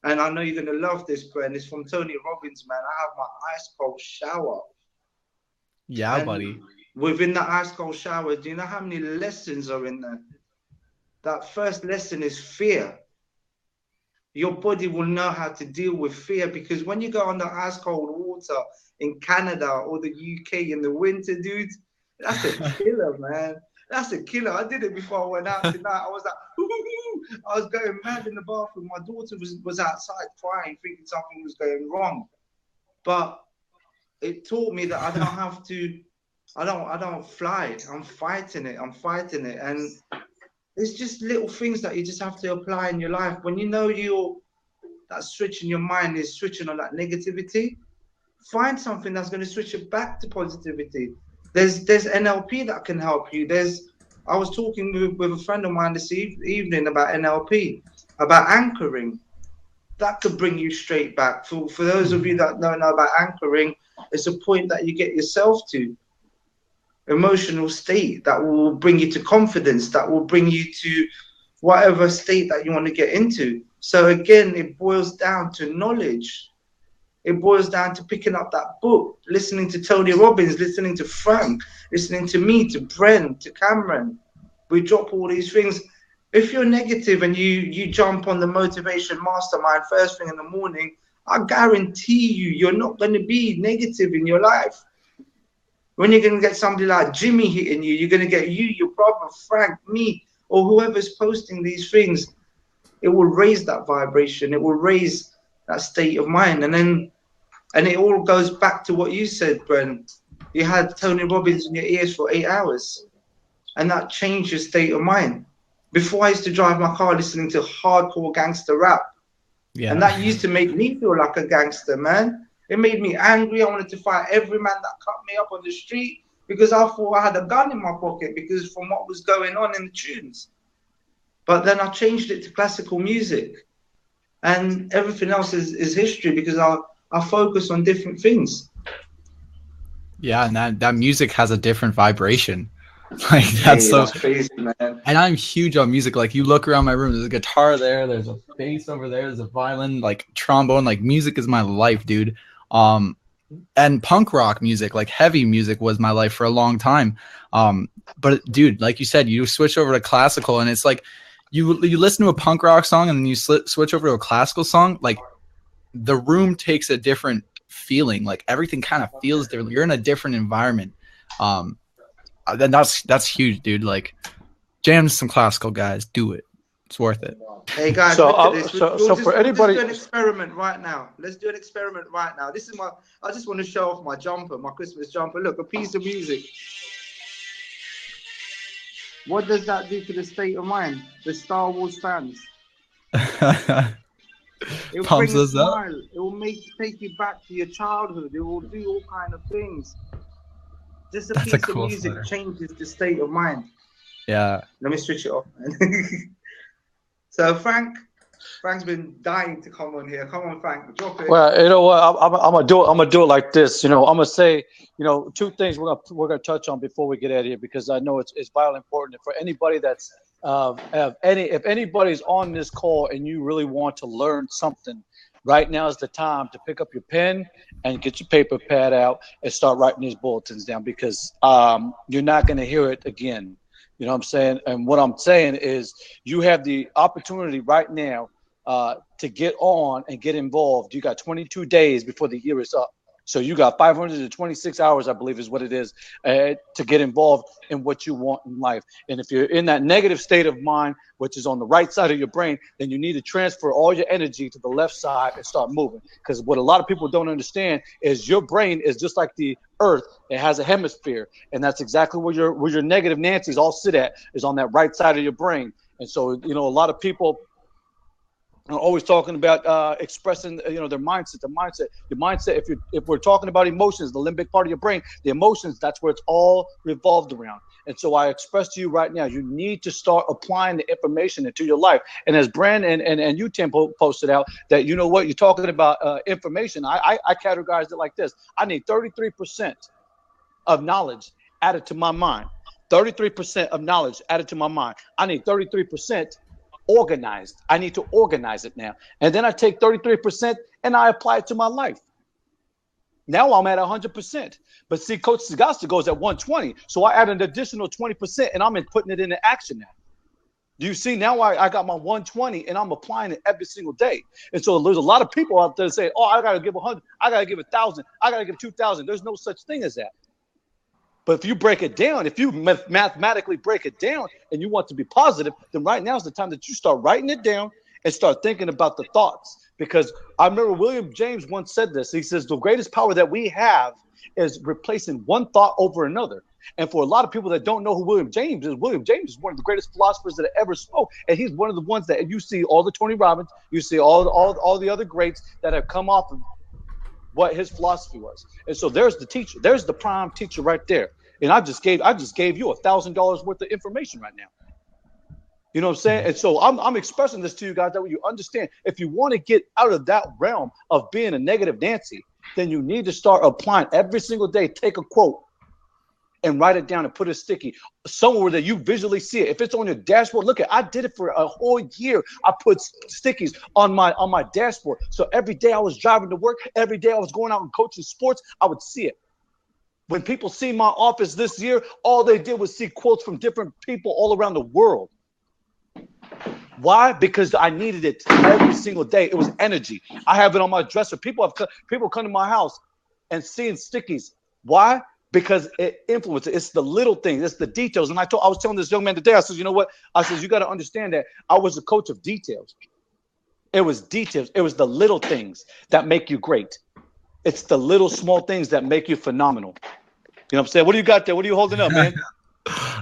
and I know you're going to love this, Brent, is from Tony Robbins, man. I have my ice cold shower. Yeah, And buddy. within the ice cold shower, do you know how many lessons are in there? That first lesson is fear. Your body will know how to deal with fear, because when you go under ice cold water in Canada or the UK in the winter, dude, that's a killer, man. That's a killer. I did it before I went out tonight. I was like, ooh, I was going mad in the bathroom. My daughter was outside crying, thinking something was going wrong. But it taught me that I don't have to, I don't fly. I'm fighting it. I'm fighting it. And it's just little things that you just have to apply in your life. When you know that switch in your mind is switching on that negativity, find something that's going to switch it back to positivity. There's NLP that can help you. I was talking with a friend of mine this evening about NLP, about anchoring. That could bring you straight back. For those of you that don't know about anchoring, it's a point that you get yourself to, emotional state that will bring you to confidence, that will bring you to whatever state that you want to get into. So again, it boils down to knowledge. It boils down to picking up that book, listening to Tony Robbins, listening to Frank, listening to me, to Bren, to Cameron. We drop all these things. If you're negative and you jump on the motivation mastermind first thing in the morning, I guarantee you're not going to be negative in your life. When you're going to get somebody like Jimmy hitting you, you're going to get you, your brother, Frank, me, or whoever's posting these things. It will raise that vibration. It will raise that state of mind. And it all goes back to what you said, Bren. You had Tony Robbins in your ears for 8 hours, and that changed your state of mind. Before, I used to drive my car listening to hardcore gangster rap. Yeah. And that used to make me feel like a gangster, man. It made me angry. I wanted to fight every man that cut me up on the street, because I thought I had a gun in my pocket, because from what was going on in the tunes. But then I changed it to classical music, and everything else is history, because I focus on different things. Yeah, and that music has a different vibration. Like that's That's crazy, man. And I'm huge on music. Like you look around my room, there's a guitar there, there's a bass over there, there's a violin, like trombone. Like music is my life, dude. And punk rock music, like heavy music, was my life for a long time. But dude, like you said, you switch over to classical, and it's like you listen to a punk rock song, and then you switch over to a classical song. Like the room takes a different feeling. Like everything kind of feels different. You're in a different environment. Then that's huge, dude. Like jam some classical, guys. Do it. It's worth it. Hey guys, So, look at this. so for anybody, let's do an experiment right now. Let's do an experiment right now. This is I just want to show off my jumper, my Christmas jumper. Look, a piece of music. What does that do to the state of mind? The Star Wars fans. It will Pumps bring a us up. smile. It will take you back to your childhood. It will do all kind of things. Just That's a piece cool of music sweater. changes the state of mind. Yeah. Let me switch it off, man. So Frank's been dying to come on here. Come on, Frank, drop it. well, you know what? I'm gonna do it. I'm gonna do it like this. You know, I'm gonna say, you know, two things we're gonna touch on before we get out of here, because I know it's vitally important for anybody that's if anybody's on this call and you really want to learn something. Right now is the time to pick up your pen and get your paper pad out and start writing these bulletins down, because you're not going to hear it again. You know what I'm saying? And what I'm saying is you have the opportunity right now to get on and get involved. You got 22 days before the year is up. So you got 526 hours, I believe is what it is, to get involved in what you want in life. And if you're in that negative state of mind, which is on the right side of your brain, then you need to transfer all your energy to the left side and start moving. Because what a lot of people don't understand is your brain is just like the earth. It has a hemisphere. And that's exactly where your negative Nancy's all sit at, is on that right side of your brain. And so, a lot of people are always talking about expressing, their mindset, your mindset. If we're talking about emotions, the limbic part of your brain, the emotions, that's where it's all revolved around. And so I express to you right now, you need to start applying the information into your life. And as Brandon and you, Tim, posted out, that you're talking about information. I categorize it like this. I need 33% of knowledge added to my mind. 33% of knowledge added to my mind. I need 33% organized. I need to organize it now. And then I take 33% and I apply it to my life. Now I'm at 100%. But see, Coach Sagasta goes at 120. So I add an additional 20% and I'm putting it into action now. Do you see? Now I got my 120 and I'm applying it every single day. And so there's a lot of people out there say, oh, I got to give 100. I got to give 1,000. I got to give 2,000. There's no such thing as that. But if you break it down, if you mathematically break it down and you want to be positive, then right now is the time that you start writing it down and start thinking about the thoughts. Because I remember William James once said this. He says, the greatest power that we have is replacing one thought over another. And for a lot of people that don't know who William James is one of the greatest philosophers that ever spoke. And he's one of the ones that you see all the Tony Robbins, you see all the other greats that have come off of what his philosophy was. And so there's the teacher. There's the prime teacher right there. And I just gave you $1,000 worth of information right now. You know what I'm saying? And so I'm expressing this to you guys that way you understand. If you want to get out of that realm of being a negative Nancy, then you need to start applying every single day. Take a quote and write it down and put a sticky somewhere that you visually see it. If it's on your dashboard, look at, I did it for a whole year. I put stickies on my dashboard. So every day I was driving to work, every day I was going out and coaching sports, I would see it. When people see my office this year, all they did was see quotes from different people all around the world. Why? Because I needed it every single day. It was energy. I have it on my dresser. People come to my house and seeing stickies. Why? Because it influences. It's the little things. It's the details. And I was telling this young man today, I said, you know what? I said, you got to understand that I was a coach of details. It was details. It was the little things that make you great. It's the little small things that make you phenomenal. You know what I'm saying? What do you got there? What are you holding up, man?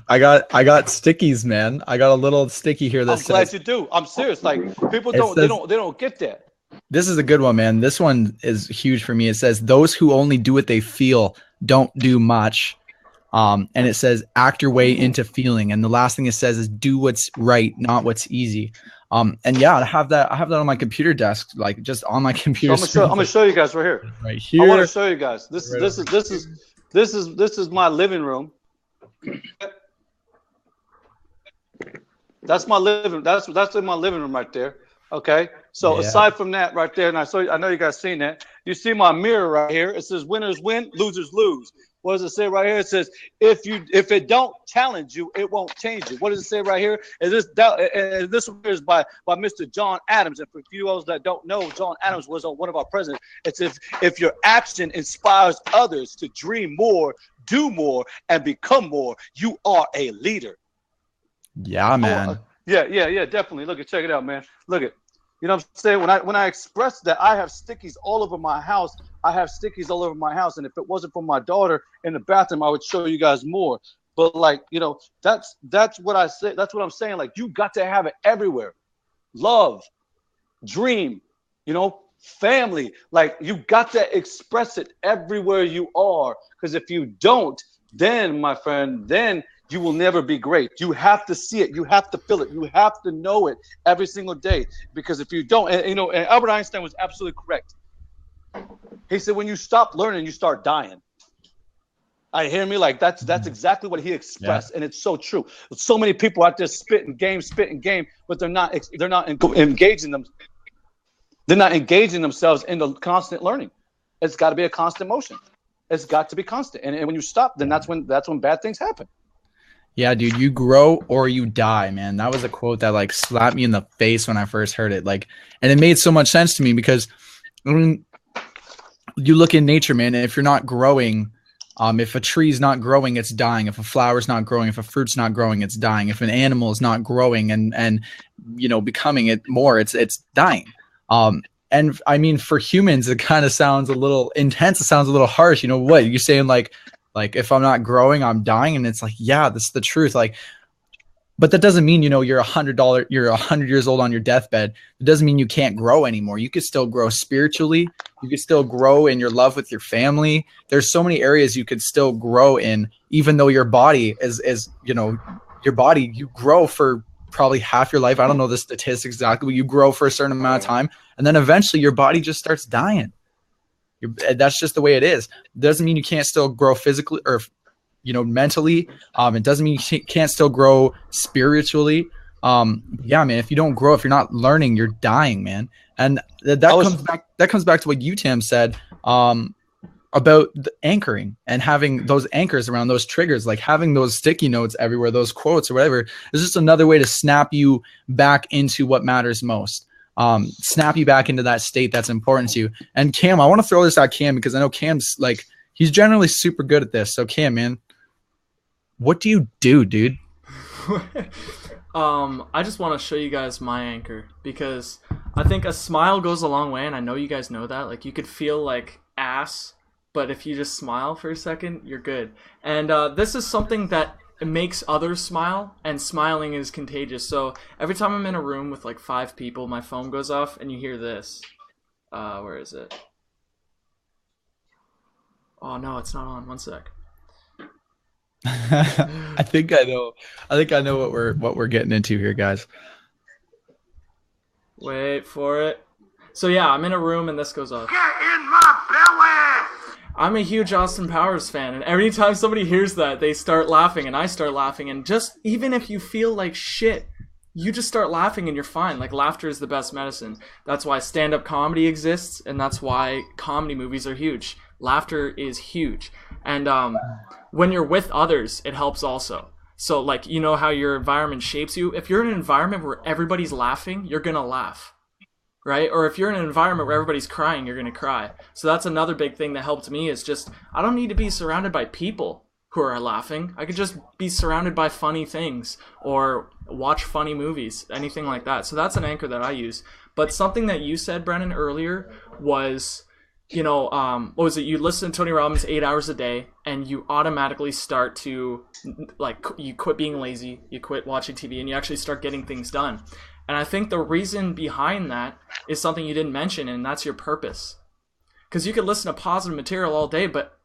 I got stickies, man. I got a little sticky here that I'm glad you do. I'm serious. Like people don't get that. This is a good one, man. This one is huge for me. It says those who only do what they feel don't do much. And it says act your way into feeling. And the last thing it says is do what's right, not what's easy. And yeah, I have that on my computer desk, like just on my computer. So I'm gonna show you guys right here. Right here. I want to show you guys. This is my living room. That's my living. That's in my living room right there. Okay. So aside from that right there, and I know you guys seen that. You see my mirror right here. It says winners win, losers lose. What does it say right here? It says if it don't challenge you, it won't change you. What does it say right here? This one is by Mr. John Adams. And for you those that don't know, John Adams was one of our presidents. It says if your action inspires others to dream more, do more, and become more, you are a leader. Yeah, man. Yeah, definitely. Look, check it out, man. Look at. You know what I'm saying? When I express that I have stickies all over my house, I have stickies all over my house. And if it wasn't for my daughter in the bathroom, I would show you guys more. But like, that's what I say. That's what I'm saying. Like, you got to have it everywhere. Love, dream, family. Like, you got to express it everywhere you are. Because if you don't, then, my friend, you will never be great. You have to see it. You have to feel it. You have to know it every single day. Because if you don't, and Albert Einstein was absolutely correct. He said, when you stop learning, you start dying. I hear me? Like that's exactly what he expressed. Yeah. And it's so true. So many people out there spitting game, but they're not engaging them. They're not engaging themselves in the constant learning. It's got to be a constant motion. It's got to be constant. And when you stop, then that's when bad things happen. Yeah, dude, you grow or you die, man. That was a quote that like slapped me in the face when I first heard it. Like, and it made so much sense to me because you look in nature, man, and if you're not growing, if a tree's not growing, it's dying. If a flower's not growing, if a fruit's not growing, it's dying. If an animal is not growing and becoming it more, it's dying. And I mean, for humans, it kind of sounds a little intense. It sounds a little harsh. You know what you're saying? Like if I'm not growing, I'm dying. And it's like, yeah, this is the truth. Like, but that doesn't mean, you're you're 100 years old on your deathbed. It doesn't mean you can't grow anymore. You could still grow spiritually. You could still grow in your love with your family. There's so many areas you could still grow in, even though your body is your body, you grow for probably half your life. I don't know the statistics exactly, but you grow for a certain amount of time. And then eventually your body just starts dying. That's just the way it is. It doesn't mean you can't still grow physically or mentally. It doesn't mean you can't still grow spiritually. Yeah, man, if you don't grow, if you're not learning, you're dying, man. And that comes back to what you, Tim, said about the anchoring and having those anchors around those triggers, like having those sticky notes everywhere, those quotes or whatever. Is just another way to snap you back into what matters most. Snap you back into that state that's important to you. And Cam, I want to throw this at Cam because I know Cam's like, he's generally super good at this. So Cam, man, what do you do, dude? I just want to show you guys my anchor because I think a smile goes a long way, and I know you guys know that. Like, you could feel like ass, but if you just smile for a second, you're good. And this is something that makes others smile, and smiling is contagious. So every time I'm in a room with like 5 people, my phone goes off, and you hear this. Where is it? Oh no, it's not on. One sec. I think I know what we're getting into here, guys. Wait for it. So yeah, I'm in a room and this goes off. Get in my belly! I'm a huge Austin Powers fan, and every time somebody hears that, they start laughing, and I start laughing, and just even if you feel like shit, you just start laughing and you're fine. Like, laughter is the best medicine. That's why stand-up comedy exists, and that's why comedy movies are huge. Laughter is huge. And when you're with others, it helps also. So, like, you know how your environment shapes you? If you're in an environment where everybody's laughing, you're going to laugh, right? Or if you're in an environment where everybody's crying, you're going to cry. So that's another big thing that helped me is just, I don't need to be surrounded by people who are laughing. I could just be surrounded by funny things or watch funny movies, anything like that. So that's an anchor that I use. But something that you said, Brennan, earlier was, what was it? You listen to Tony Robbins 8 hours a day and you automatically start to, like, you quit being lazy, you quit watching TV, and you actually start getting things done. And I think the reason behind that is something you didn't mention, and that's your purpose. Because you could listen to positive material all day, but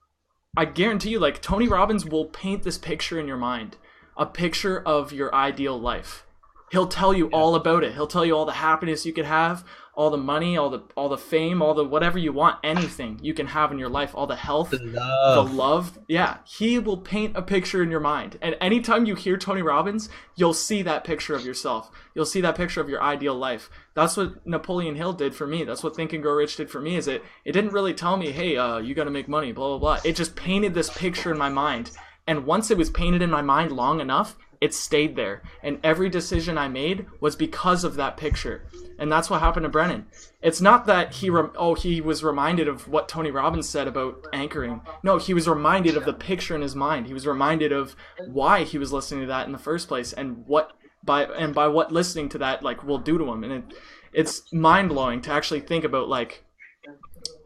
I guarantee you, like, Tony Robbins will paint this picture in your mind, a picture of your ideal life. He'll tell you all about it. He'll tell you all the happiness you could have, all the money, all the fame, all the whatever you want, anything you can have in your life, all the health, the love. Yeah, he will paint a picture in your mind. And anytime you hear Tony Robbins, you'll see that picture of yourself. You'll see that picture of your ideal life. That's what Napoleon Hill did for me. That's what Think and Grow Rich did for me. Is it didn't really tell me, hey, you got to make money, blah, blah, blah. It just painted this picture in my mind. And once it was painted in my mind long enough, it stayed there. And every decision I made was because of that picture. And that's what happened to Brennan. It's not that he was reminded of what Tony Robbins said about anchoring. No, he was reminded of the picture in his mind. He was reminded of why he was listening to that in the first place, and by what listening to that like will do to him. And it's mind-blowing to actually think about, like,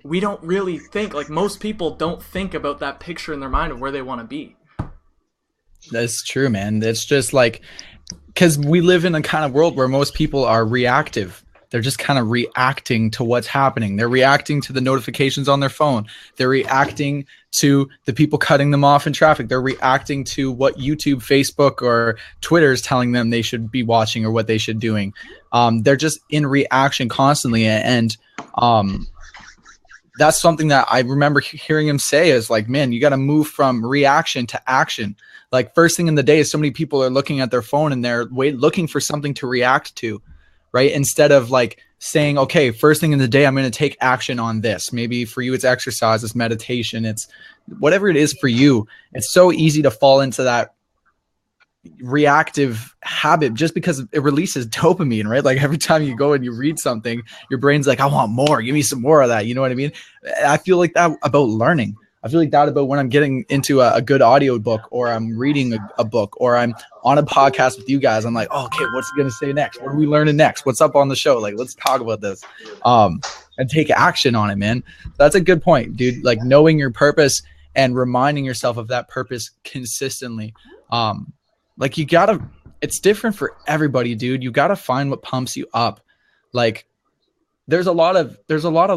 we don't really think, like, most people don't think about that picture in their mind of where they want to be. That's true, man. It's just like, because we live in a kind of world where most people are reactive. They're just kind of reacting to what's happening. They're reacting to the notifications on their phone. They're reacting to the people cutting them off in traffic. They're reacting to what YouTube, Facebook, or Twitter is telling them they should be watching or what they should be doing. They're just in reaction constantly. And that's something that I remember hearing him say is like, man, you got to move from reaction to action. Like, first thing in the day, so many people are looking at their phone and they're looking for something to react to, right? Instead of like saying, okay, first thing in the day, I'm going to take action on this. Maybe for you, it's exercise, it's meditation, it's whatever it is for you. It's so easy to fall into that reactive habit just because it releases dopamine, right? Like every time you go and you read something, your brain's like, I want more, give me some more of that. You know what I mean? I feel like that about learning. I feel like that about when I'm getting into a good audio book, or I'm reading a book, or I'm on a podcast with you guys. I'm like, oh, okay, what's he gonna say next? What are we learning next? What's up on the show? Like, let's talk about this. And take action on it, man. That's a good point, dude. Like knowing your purpose and reminding yourself of that purpose consistently. Like you gotta, it's different for everybody, dude. You gotta find what pumps you up. Like there's a lot of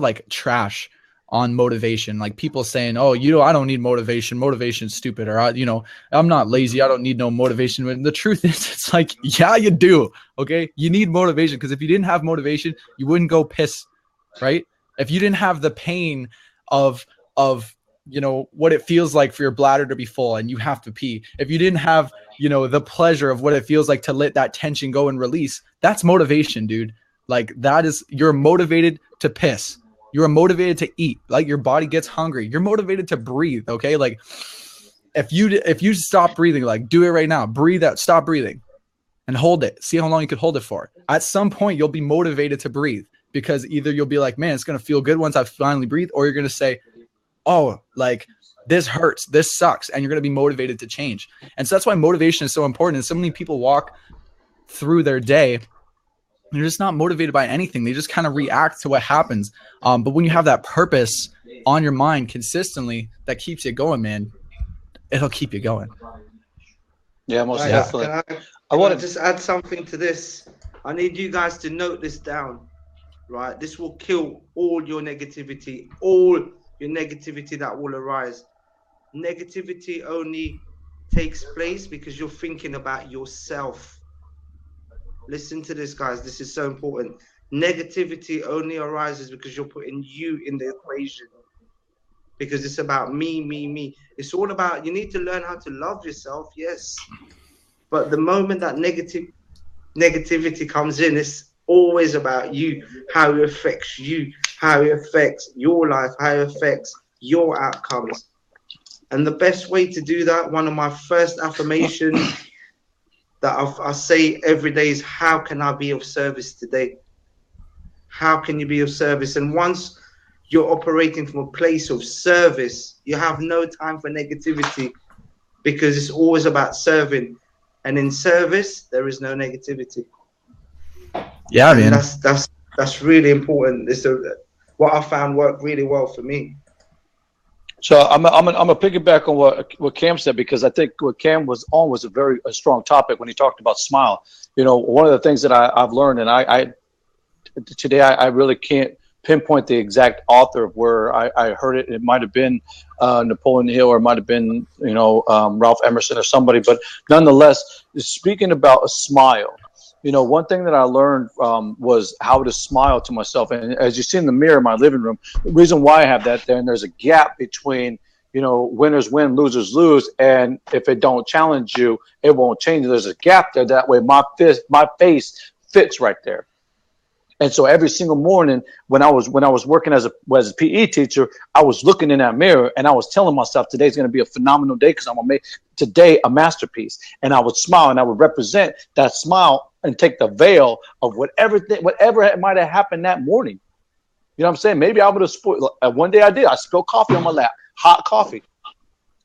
like trash on motivation, like people saying, oh, I don't need motivation. Motivation's stupid. Or, I'm not lazy. I don't need no motivation. But the truth is, it's like, yeah, you do. Okay. You need motivation, because if you didn't have motivation, you wouldn't go piss, right? If you didn't have the pain of what it feels like for your bladder to be full and you have to pee, if you didn't have, the pleasure of what it feels like to let that tension go and release, that's motivation, dude. Like you're motivated to piss. You're motivated to eat. Like your body gets hungry. You're motivated to breathe. Okay. Like if you stop breathing, like do it right now, breathe out, stop breathing and hold it. See how long you could hold it for. At some point you'll be motivated to breathe, because either you'll be like, man, it's going to feel good once I finally breathe. Or you're going to say, oh, like this hurts, this sucks. And you're going to be motivated to change. And so that's why motivation is so important. And so many people walk through their day, they're just not motivated by anything. They just kind of react to what happens. But when you have that purpose on your mind consistently, that keeps you going, man, it'll keep you going. Yeah, most Right, definitely. I want to just add something to this. I need you guys to note this down, right? This will kill all your negativity that will arise. Negativity only takes place because you're thinking about yourself. Listen to this, guys. This is so important. Negativity only arises because you're putting you in the equation. Because it's about me, me, me. It's all about, you need to learn how to love yourself, yes. But the moment that negativity comes in, it's always about you, how it affects you, how it affects your life, how it affects your outcomes. And the best way to do that, one of my first affirmations that I say every day is, how can I be of service today? How can you be of service? And once you're operating from a place of service, you have no time for negativity, because it's always about serving. And in service, there is no negativity. Yeah, and man. That's really important. This what I found worked really well for me. So I'm gonna piggyback on what Cam said, because I think what Cam was on was a strong topic when he talked about smile. One of the things that I've learned, and I today I really can't pinpoint the exact author of where I heard it. It might have been Napoleon Hill, or it might have been Ralph Emerson or somebody. But nonetheless, speaking about a smile, one thing that I learned was how to smile to myself. And as you see in the mirror in my living room, the reason why I have that there, and there's a gap between, winners win, losers lose. And if it don't challenge you, it won't change. There's a gap there. That way my face fits right there. And so every single morning when I was working as a PE teacher, I was looking in that mirror and I was telling myself, today's going to be a phenomenal day, because I'm going to make today a masterpiece. And I would smile, and I would represent that smile and take the veil of whatever might have happened that morning. You know what I'm saying? Maybe I would have spoiled. One day I spilled coffee on my lap, hot coffee.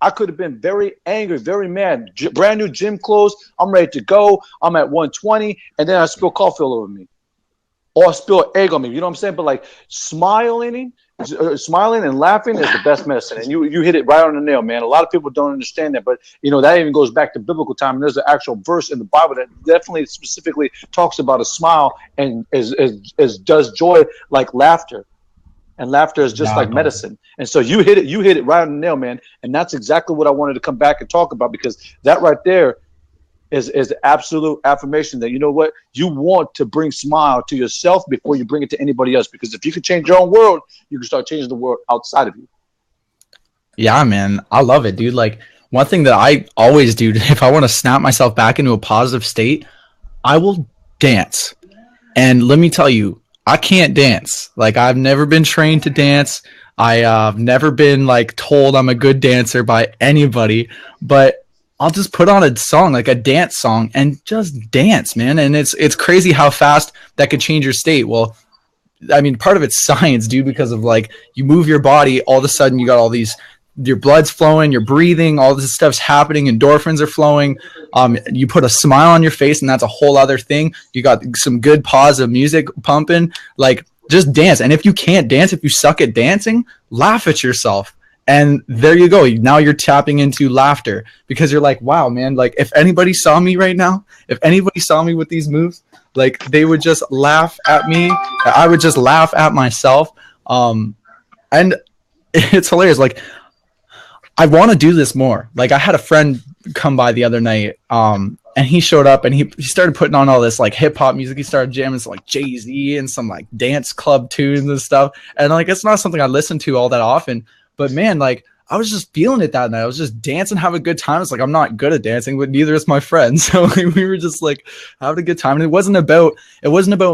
I could have been very angry, very mad. Brand new gym clothes. I'm ready to go. I'm at 120, and then I spill coffee all over me. Or spill egg on me, you know what I'm saying? But like smiling and laughing is the best medicine. And you hit it right on the nail, man. A lot of people don't understand that, but that even goes back to biblical time. And there's an actual verse in the Bible that definitely specifically talks about a smile and does joy like laughter. And laughter is just like medicine. And so you hit it right on the nail, man. And that's exactly what I wanted to come back and talk about, because that right there is absolute affirmation that, you want to bring smile to yourself before you bring it to anybody else. Because if you can change your own world, you can start changing the world outside of you. Yeah, man. I love it, dude. Like, one thing that I always do, if I want to snap myself back into a positive state, I will dance. And let me tell you, I can't dance. Like, I've never been trained to dance. I've never been like told I'm a good dancer by anybody, but I'll just put on a song, like a dance song, and just dance, man. And it's crazy how fast that could change your state. Well, I mean, part of it's science, dude, because of like you move your body, all of a sudden you got all these, your blood's flowing, you're breathing, all this stuff's happening, endorphins are flowing. You put a smile on your face, and that's a whole other thing. You got some good positive music pumping, like just dance. And if you can't dance, if you suck at dancing, laugh at yourself. And there you go. Now you're tapping into laughter because you're like, wow, man, like if anybody saw me right now, if anybody saw me with these moves, like they would just laugh at me. I would just laugh at myself. And it's hilarious. Like I want to do this more. Like I had a friend come by the other night, and he showed up and he started putting on all this like hip hop music. He started jamming some like Jay-Z and some like dance club tunes and stuff. And like it's not something I listen to all that often. But man, like I was just feeling it that night. I was just dancing, having a good time. It's like I'm not good at dancing, but neither is my friend. So like, we were just like having a good time. And it wasn't about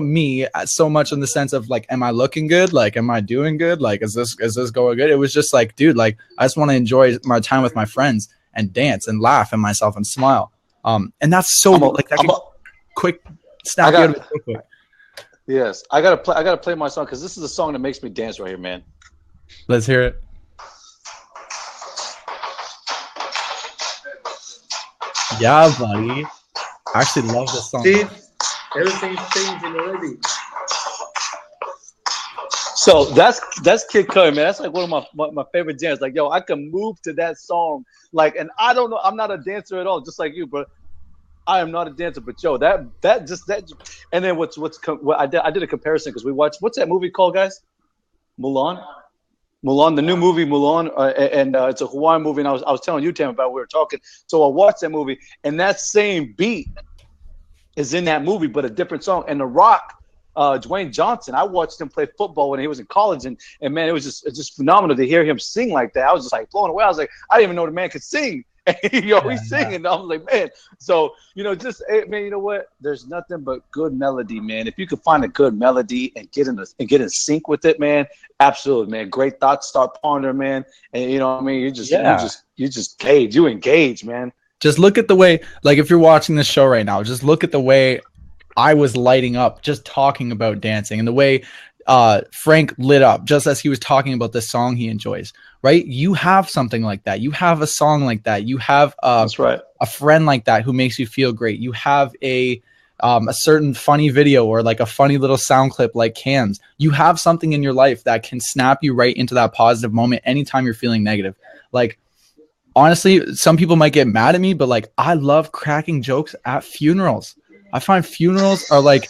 me so much in the sense of like, am I looking good? Like, am I doing good? Like, is this going good? It was just like, dude, like I just want to enjoy my time with my friends and dance and laugh at myself and smile. And that's so quick snap you out of it so quick. Yes, I gotta play my song because this is a song that makes me dance right here, man. Let's hear it. Yeah, buddy. I actually love this song. Dude, everything's changing already. So that's Kid Cudi, man. That's like one of my favorite dances. Like, yo, I can move to that song. Like, and I don't know, I'm not a dancer at all, just like you, but I am not a dancer. But yo, that and then I did a comparison because we watched, what's that movie called, guys? Mulan, the new movie Mulan, and it's a Hawaiian movie. And I was telling you, Tam, about we were talking. So I watched that movie, and that same beat is in that movie, but a different song. And The Rock, Dwayne Johnson, I watched him play football when he was in college, and man, it was just phenomenal to hear him sing like that. I was just like blown away. I was like, I didn't even know the man could sing. He's singing. I was like, man. So just man, you know what? There's nothing but good melody, man. If you could find a good melody and get in sync with it, man, absolutely, man. Great thoughts start pondering, man. And you know what I mean? You engage, man. Just look at the way, like if you're watching this show right now, just look at the way I was lighting up just talking about dancing, and the way Frank lit up just as he was talking about this song he enjoys, right? You have something like that. You have a song like that. You have That's right. a friend like that who makes you feel great. You have a certain funny video or like a funny little sound clip like Cam's. You have something in your life that can snap you right into that positive moment anytime you're feeling negative. Like, honestly, some people might get mad at me, but like I love cracking jokes at funerals. I find funerals are like,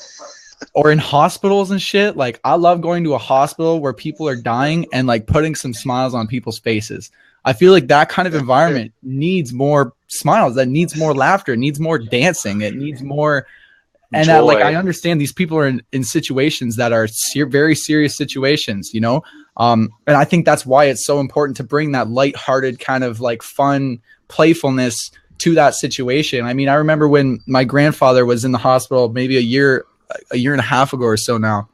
or in hospitals and shit. Like I love going to a hospital where people are dying and like putting some smiles on people's faces. I feel like that kind of environment needs more smiles. That needs more laughter. It needs more dancing. It needs more. And that, like, I understand these people are in situations that are very serious situations, and I think that's why it's so important to bring that lighthearted kind of like fun playfulness to that situation. I mean, I remember when my grandfather was in the hospital maybe a year and a half ago or so now.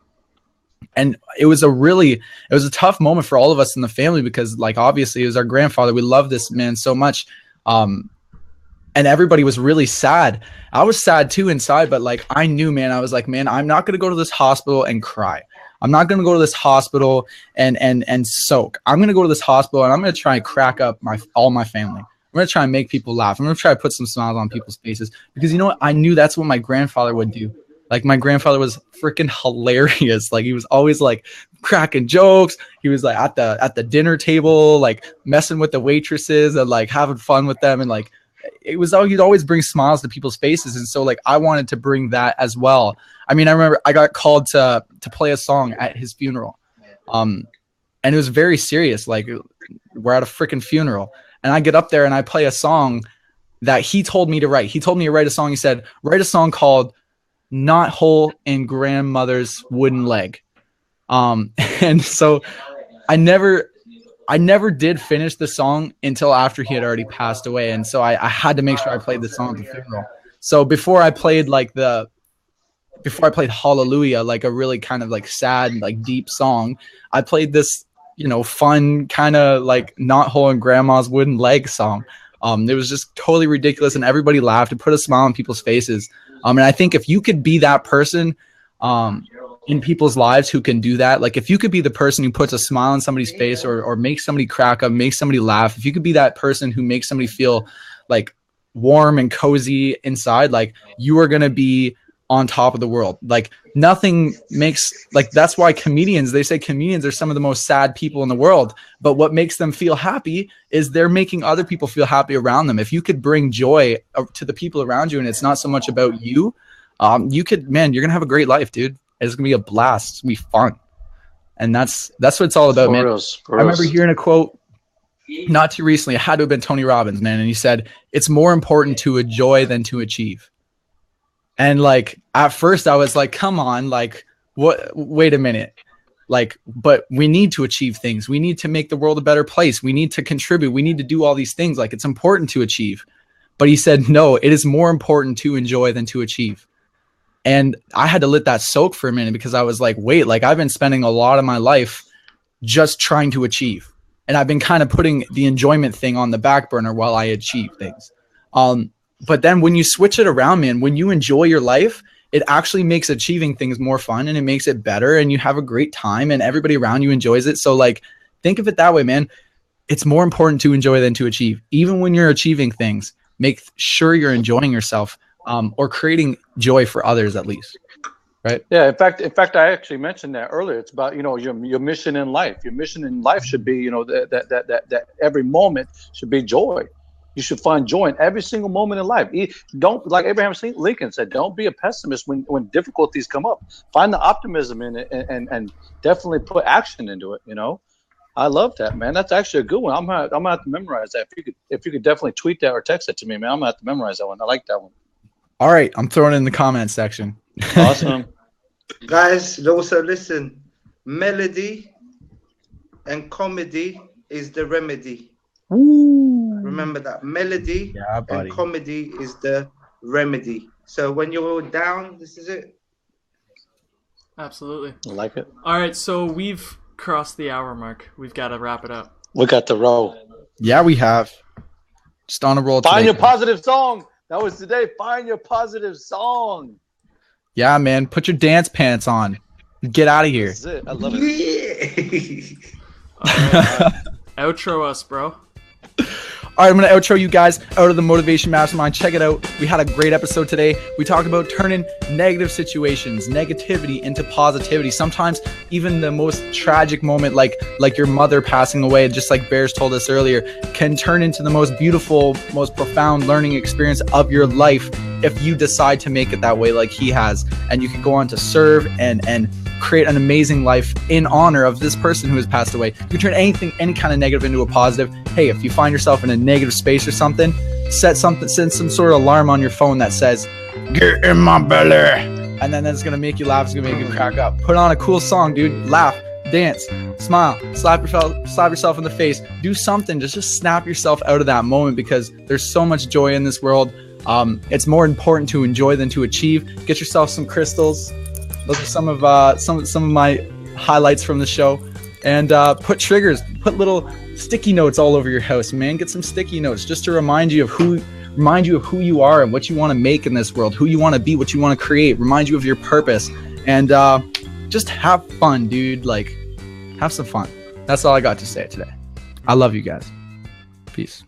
And it was a tough moment for all of us in the family because like, obviously it was our grandfather. We love this man so much. And everybody was really sad. I was sad too inside, but like, I knew, man, I was like, man, I'm not going to go to this hospital and cry. I'm not going to go to this hospital and soak. I'm going to go to this hospital and I'm going to try and crack up all my family. I'm going to try and make people laugh. I'm going to try to put some smiles on people's faces because you know what? I knew that's what my grandfather would do. Like my grandfather was freaking hilarious. Like he was always like cracking jokes. He was like at the dinner table, like messing with the waitresses and like having fun with them. And like, he'd always bring smiles to people's faces. And so like, I wanted to bring that as well. I mean, I remember I got called to play a song at his funeral. And it was very serious. Like we're at a freaking funeral. And I get up there and I play a song that he told me to write. He told me to write a song. He said, write a song called Not Hole in Grandmother's Wooden Leg. And so I never did finish the song until after he had already passed away. And so I had to make sure I played the song at the funeral. So before I played Hallelujah, like a really kind of like sad, like deep song, I played this, fun kind of like Not Hole in Grandma's Wooden Leg song. It was just totally ridiculous, and everybody laughed. It put a smile on people's faces. And I think if you could be that person in people's lives who can do that, like if you could be the person who puts a smile on somebody's face or makes somebody crack up, makes somebody laugh, if you could be that person who makes somebody feel like warm and cozy inside, like you are going to be on top of the world. Like nothing makes, like that's why they say comedians are some of the most sad people in the world, but what makes them feel happy is they're making other people feel happy around them. If you could bring joy to the people around you and it's not so much about you, you're gonna have a great life, dude. It's gonna be a blast. It's gonna be fun. And that's what it's all about, man. I remember hearing a quote not too recently. It had to have been Tony Robbins, man, and he said it's more important to enjoy than to achieve. And like at first I was like, come on, like what, wait a minute. Like, but we need to achieve things. We need to make the world a better place. We need to contribute. We need to do all these things. Like it's important to achieve. But he said, no, it is more important to enjoy than to achieve. And I had to let that soak for a minute because I was like, wait, like I've been spending a lot of my life just trying to achieve. And I've been kind of putting the enjoyment thing on the back burner while I achieve things. But then when you switch it around, man, when you enjoy your life, it actually makes achieving things more fun and it makes it better and you have a great time and everybody around you enjoys it. So like, think of it that way, man. It's more important to enjoy than to achieve. Even when you're achieving things, make sure you're enjoying yourself or creating joy for others at least. Right. Yeah. In fact, I actually mentioned that earlier. It's about, your mission in life. Your mission in life should be, that every moment should be joy. You should find joy in every single moment in life. Don't, like Abraham Lincoln said, don't be a pessimist when difficulties come up. Find the optimism in it and definitely put action into it. I love that, man. That's actually a good one. I'm gonna have to memorize that. If you could definitely tweet that or text it to me, man. I'm gonna have to memorize that one. I like that one. All right, I'm throwing it in the comments section. Awesome. Guys, also listen. Melody and comedy is the remedy. Ooh. Remember that. Melody and comedy is the remedy. So when you're down, this is it. Absolutely. I like it. All right, so we've crossed the hour mark. We've got to wrap it up. We got the roll. Yeah, we have. Just on a roll. Find your positive song. That was today. Find your positive song. Yeah, man. Put your dance pants on. Get out of here. That's it. I love it. Yeah. All right, outro us, bro. All right, I'm going to outro you guys out of the Motivation Mastermind. Check it out. We had a great episode today. We talked about turning negative situations, negativity into positivity. Sometimes even the most tragic moment, like your mother passing away, just like Bears told us earlier, can turn into the most beautiful, most profound learning experience of your life if you decide to make it that way like he has. And you can go on to serve and create an amazing life in honor of this person who has passed away. You can turn any kind of negative into a positive. Hey, if you find yourself in a negative space or something, send some sort of alarm on your phone that says, "Get in my belly." And then that's going to make you laugh. It's going to make you crack up. Put on a cool song, dude. Laugh, dance, smile, slap yourself in the face. Do something. Just snap yourself out of that moment because there's so much joy in this world. It's more important to enjoy than to achieve. Get yourself some crystals. Those are some of my highlights from the show. And put triggers, put little sticky notes all over your house, man. Get some sticky notes just to remind you of who you are and what you want to make in this world, who you want to be, what you want to create, remind you of your purpose. And just have fun, dude. Like, have some fun. That's all I got to say today. I love you guys. Peace.